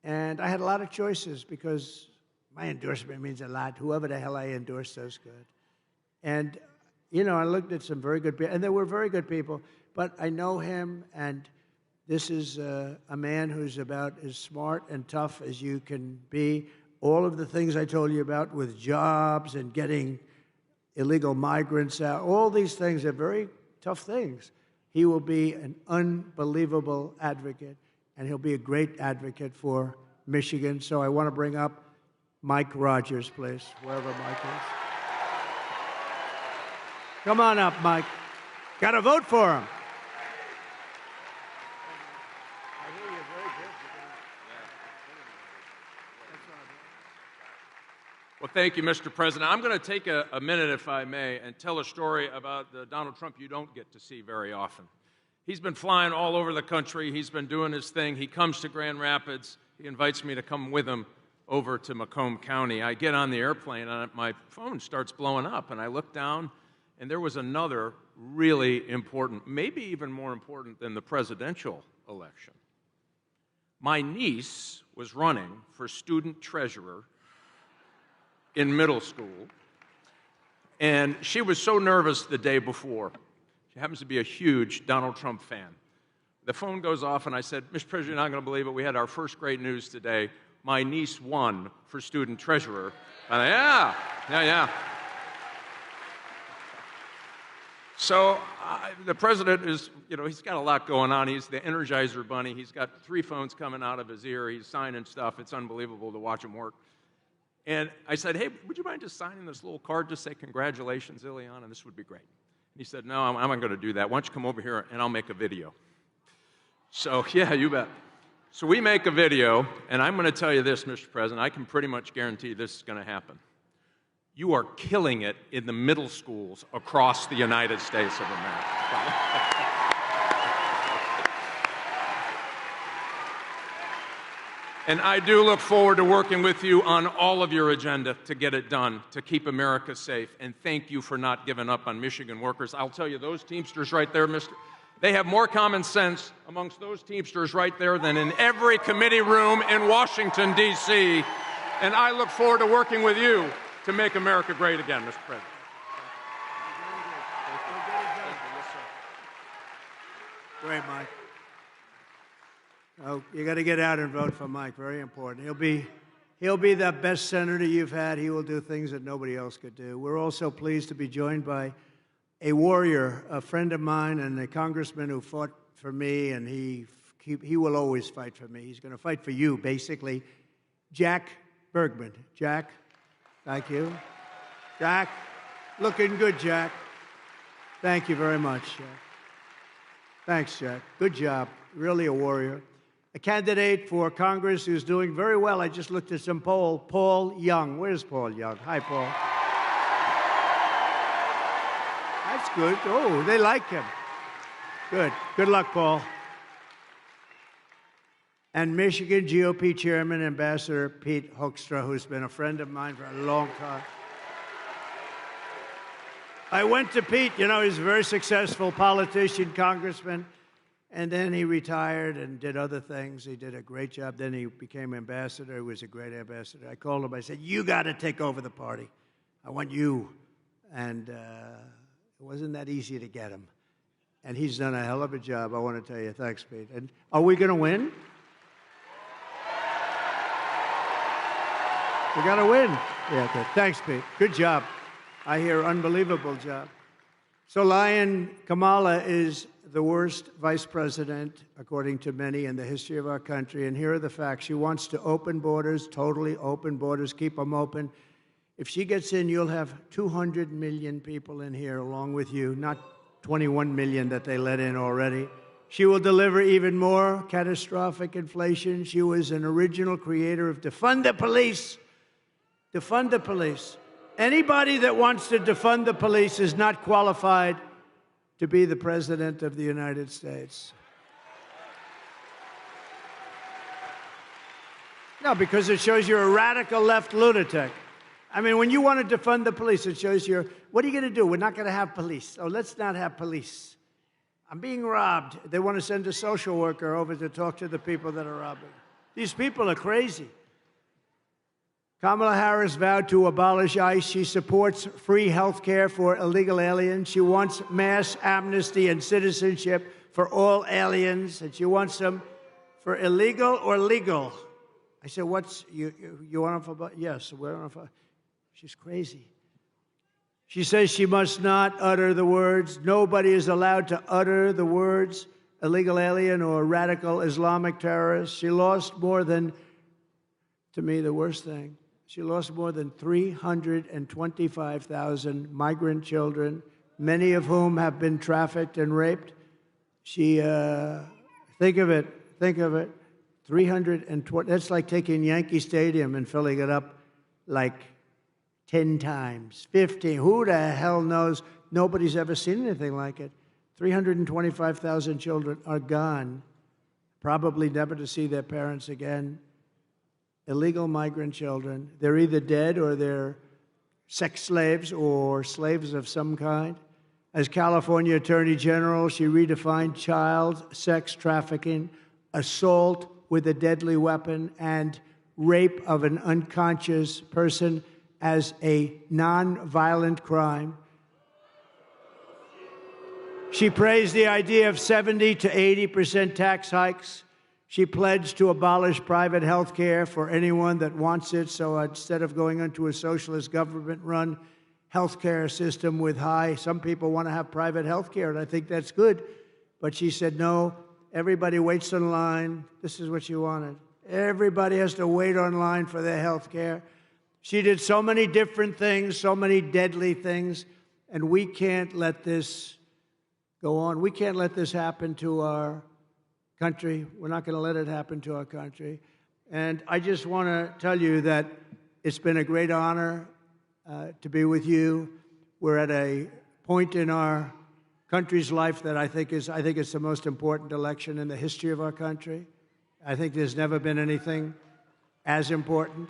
And I had a lot of choices because my endorsement means a lot. Whoever the hell I endorse does good. And, you know, I looked at some very good people, and there were very good people, but I know him, and this is a man who's about as smart and tough as you can be. All of the things I told you about with jobs and getting illegal migrants out, all these things are very tough things. He will be an unbelievable advocate, and he'll be a great advocate for Michigan. So I want to bring up Mike Rogers, please, wherever Mike is. Come on up, Mike. Got to vote for him. Well, thank you, Mr. President. I'm going to take a minute, if I may, and tell a story about Donald Trump you don't get to see very often. He's been flying all over the country. He's been doing his thing. He comes to Grand Rapids. He invites me to come with him over to Macomb County. I get on the airplane, and my phone starts blowing up, and I look down, and there was another really important, maybe even more important than the presidential election. My niece was running for student treasurer in middle school, and she was so nervous the day before. She happens to be a huge Donald Trump fan. The phone goes off, and I said, Mr. President, you're not going to believe it. We had our first great news today. My niece won for student treasurer. And yeah. So the president is, you know, he's got a lot going on. He's the Energizer Bunny. He's got 3 phones coming out of his ear. He's signing stuff. It's unbelievable to watch him work. And I said, hey, would you mind just signing this little card, just say congratulations, Ileana, this would be great. And he said, no, I'm not going to do that. Why don't you come over here and I'll make a video. So, yeah, you bet. So we make a video, and I'm going to tell you this, Mr. President, I can pretty much guarantee this is going to happen. You are killing it in the middle schools across the United States of America. And I do look forward to working with you on all of your agenda to get it done, to keep America safe. And thank you for not giving up on Michigan workers. I'll tell you, those Teamsters right there, they have more common sense amongst those Teamsters right there than in every committee room in Washington, D.C. And I look forward to working with you to make America great again, Mr. President. Great, Mike. Oh, you got to get out and vote for Mike. Very important. He'll be the best senator you've had. He will do things that nobody else could do. We're also pleased to be joined by a warrior, a friend of mine, and a congressman who fought for me, and he will always fight for me. He's going to fight for you, basically. Jack Bergman. Jack, thank you. Jack, looking good, Jack. Thank you very much, Jack. Thanks, Jack. Good job. Really a warrior. A candidate for Congress who's doing very well. I just looked at some poll. Paul Young. Where's Paul Young? Hi, Paul. That's good. Oh, they like him. Good. Good luck, Paul. And Michigan GOP Chairman, Ambassador Pete Hoekstra, who's been a friend of mine for a long time. I went to Pete. You know, he's a very successful politician, congressman, and then he retired and did other things. He did a great job. Then he became ambassador. He was a great ambassador. I called him. I said, you got to take over the party. I want you. And it wasn't that easy to get him. And he's done a hell of a job. I want to tell you. Thanks, Pete. And are we going to win? We got to win. Yeah, good. Thanks, Pete. Good job. I hear unbelievable job. So Lion Kamala is the worst vice president, according to many, in the history of our country. And here are the facts. She wants to open borders, totally open borders, keep them open. If she gets in, you'll have 200 million people in here along with you, not 21 million that they let in already. She will deliver even more catastrophic inflation. She was an original creator of defund the police. Defund the police. Anybody that wants to defund the police is not qualified to be the President of the United States. No, because it shows you're a radical left lunatic. I mean, when you want to defund the police, it shows you're, what are you going to do? We're not going to have police. Oh, let's not have police. I'm being robbed. They want to send a social worker over to talk to the people that are robbing. These people are crazy. Kamala Harris vowed to abolish ICE. She supports free health care for illegal aliens. She wants mass amnesty and citizenship for all aliens. And she wants them for illegal or legal. I said, what's, you want them for, yes, we're on for, she's crazy. She says she must not utter the words. Nobody is allowed to utter the words illegal alien or radical Islamic terrorist. She lost more than, to me, the worst thing. She lost more than 325,000 migrant children, many of whom have been trafficked and raped. She, think of it, 320, that's like taking Yankee Stadium and filling it up like 10 times, 15. Who the hell knows? Nobody's ever seen anything like it. 325,000 children are gone, probably never to see their parents again. Illegal migrant children. They're either dead or they're sex slaves or slaves of some kind. As California Attorney General, she redefined child sex trafficking, assault with a deadly weapon, and rape of an unconscious person as a non-violent crime. She praised the idea of 70 to 80% tax hikes. She pledged to abolish private health care for anyone that wants it. So instead of going into a socialist government-run health care system with some people want to have private health care, and I think that's good. But she said, no, everybody waits in line. This is what she wanted. Everybody has to wait online for their health care. She did so many different things, so many deadly things, and we can't let this go on. We can't let this happen to our country. We're not going to let it happen to our country. And I just want to tell you that it's been a great honor to be with you. We're at a point in our country's life that I think it's the most important election in the history of our country. I think there's never been anything as important.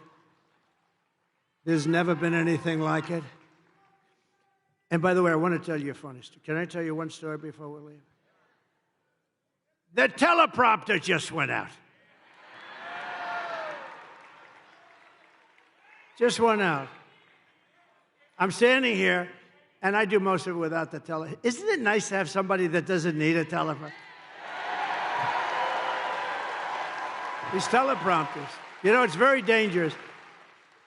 There's never been anything like it. And by the way, I want to tell you a funny story. Can I tell you one story before we leave? The teleprompter just went out. Just went out. I'm standing here, and I do most of it without the teleprompter. Isn't it nice to have somebody that doesn't need a teleprompter? These teleprompters. You know, it's very dangerous.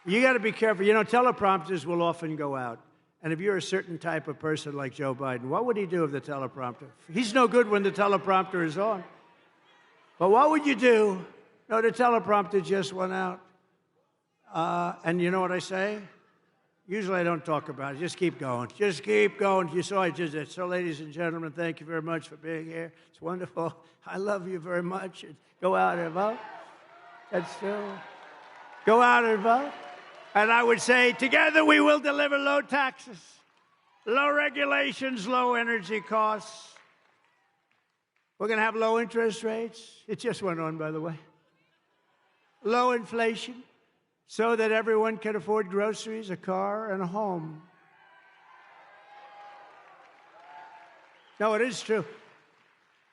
You got to be careful. You know, teleprompters will often go out. And if you're a certain type of person like Joe Biden, what would he do if the teleprompter? He's no good when the teleprompter is on. But what would you do? No, the teleprompter just went out. And you know what I say? Usually I don't talk about it. Just keep going. Just keep going. You saw I just did. So, ladies and gentlemen, thank you very much for being here. It's wonderful. I love you very much. Go out and vote. That's true. Go out and vote. And I would say, together we will deliver low taxes, low regulations, low energy costs. We're going to have low interest rates. It just went on, by the way. Low inflation, so that everyone can afford groceries, a car, and a home. No, it is true.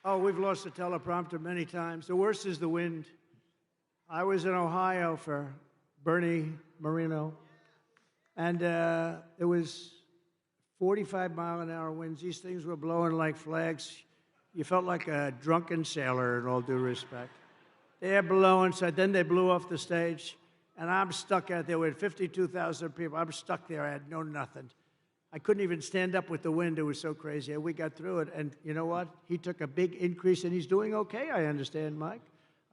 Oh, we've lost the teleprompter many times. The worst is the wind. I was in Ohio for Bernie Moreno, and it was 45-mile-an-hour winds. These things were blowing like flags. You felt like a drunken sailor, in all due respect. They're blowing, so then they blew off the stage, and I'm stuck out there with 52,000 people. I'm stuck there. I had no nothing. I couldn't even stand up with the wind. It was so crazy. And we got through it, and you know what? He took a big increase, and he's doing okay, I understand, Mike.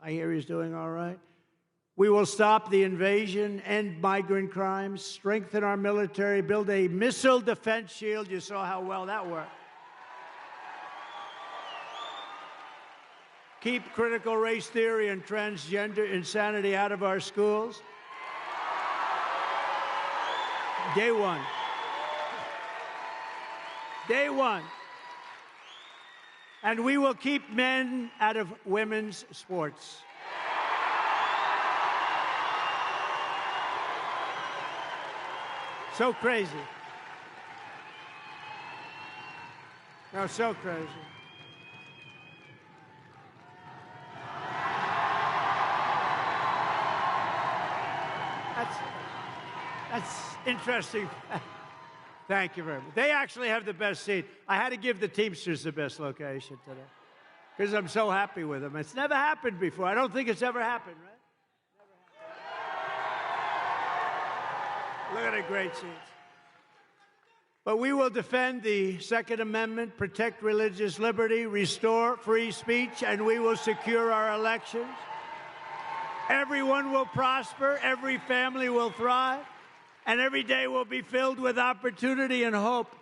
I hear he's doing all right. We will stop the invasion, end migrant crimes, strengthen our military, build a missile defense shield. You saw how well that worked. Keep critical race theory and transgender insanity out of our schools. Day one. Day one. And we will keep men out of women's sports. So crazy. No, so crazy. That's interesting. Thank you very much. They actually have the best seat. I had to give the Teamsters the best location today because I'm so happy with them. It's never happened before. I don't think it's ever happened, right? Look at the great seats. But we will defend the Second Amendment, protect religious liberty, restore free speech, and we will secure our elections. Everyone will prosper, every family will thrive, and every day will be filled with opportunity and hope.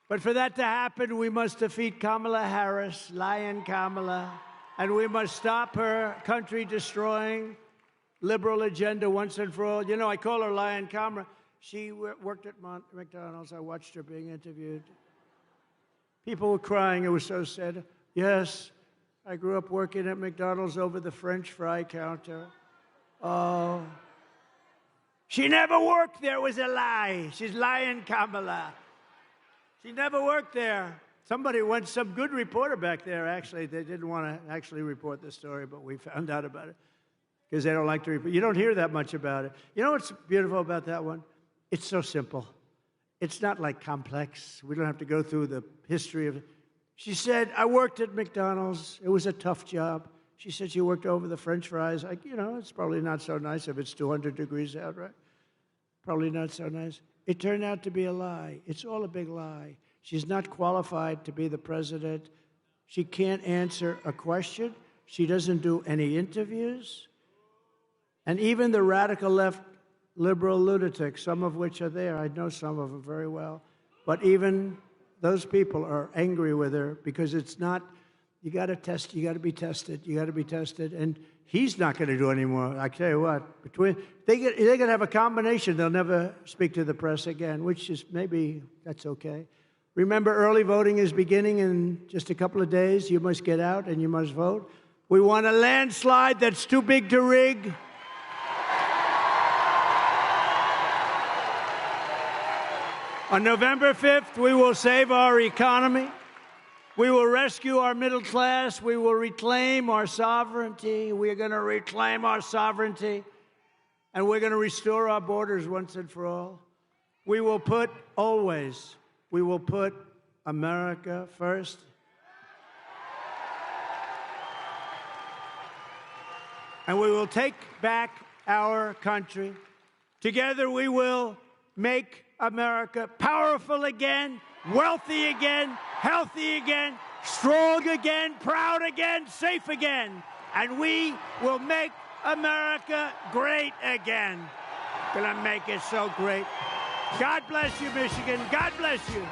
But for that to happen, we must defeat Kamala Harris, Lion Kamala, and we must stop her country-destroying liberal agenda once and for all. You know, I call her Lion Kamala. She worked at McDonald's. I watched her being interviewed. People were crying. It was so sad. Yes, I grew up working at McDonald's over the French fry counter. Oh. She never worked there. It was a lie. She's Lion Kamala. She never worked there. Somebody went, some good reporter back there, actually. They didn't want to actually report the story, but we found out about it because they don't like to report. You don't hear that much about it. You know what's beautiful about that one? It's so simple. It's not like complex. We don't have to go through the history of it. She said, I worked at McDonald's. It was a tough job. She said she worked over the French fries. Like, you know, it's probably not so nice if it's 200 degrees out, right? Probably not so nice. It turned out to be a lie. It's all a big lie. She's not qualified to be the president. She can't answer a question. She doesn't do any interviews. And even the radical left liberal lunatics, some of which are there, I know some of them very well, but even those people are angry with her because it's not, you got to test, you got to be tested, you got to be tested, and he's not going to do any more. I tell you what, they're going to have a combination. They'll never speak to the press again, which is maybe that's okay. Remember, early voting is beginning in just a couple of days. You must get out and you must vote. We want a landslide that's too big to rig. On November 5th, we will save our economy. We will rescue our middle class. We will reclaim our sovereignty. We're going to reclaim our sovereignty. And we're going to restore our borders once and for all. We will put, always, we will put America first. And we will take back our country. Together we will make America powerful again, wealthy again, healthy again, strong again, proud again, safe again. And we will make America great again. Gonna make it so great. God bless you, Michigan. God bless you.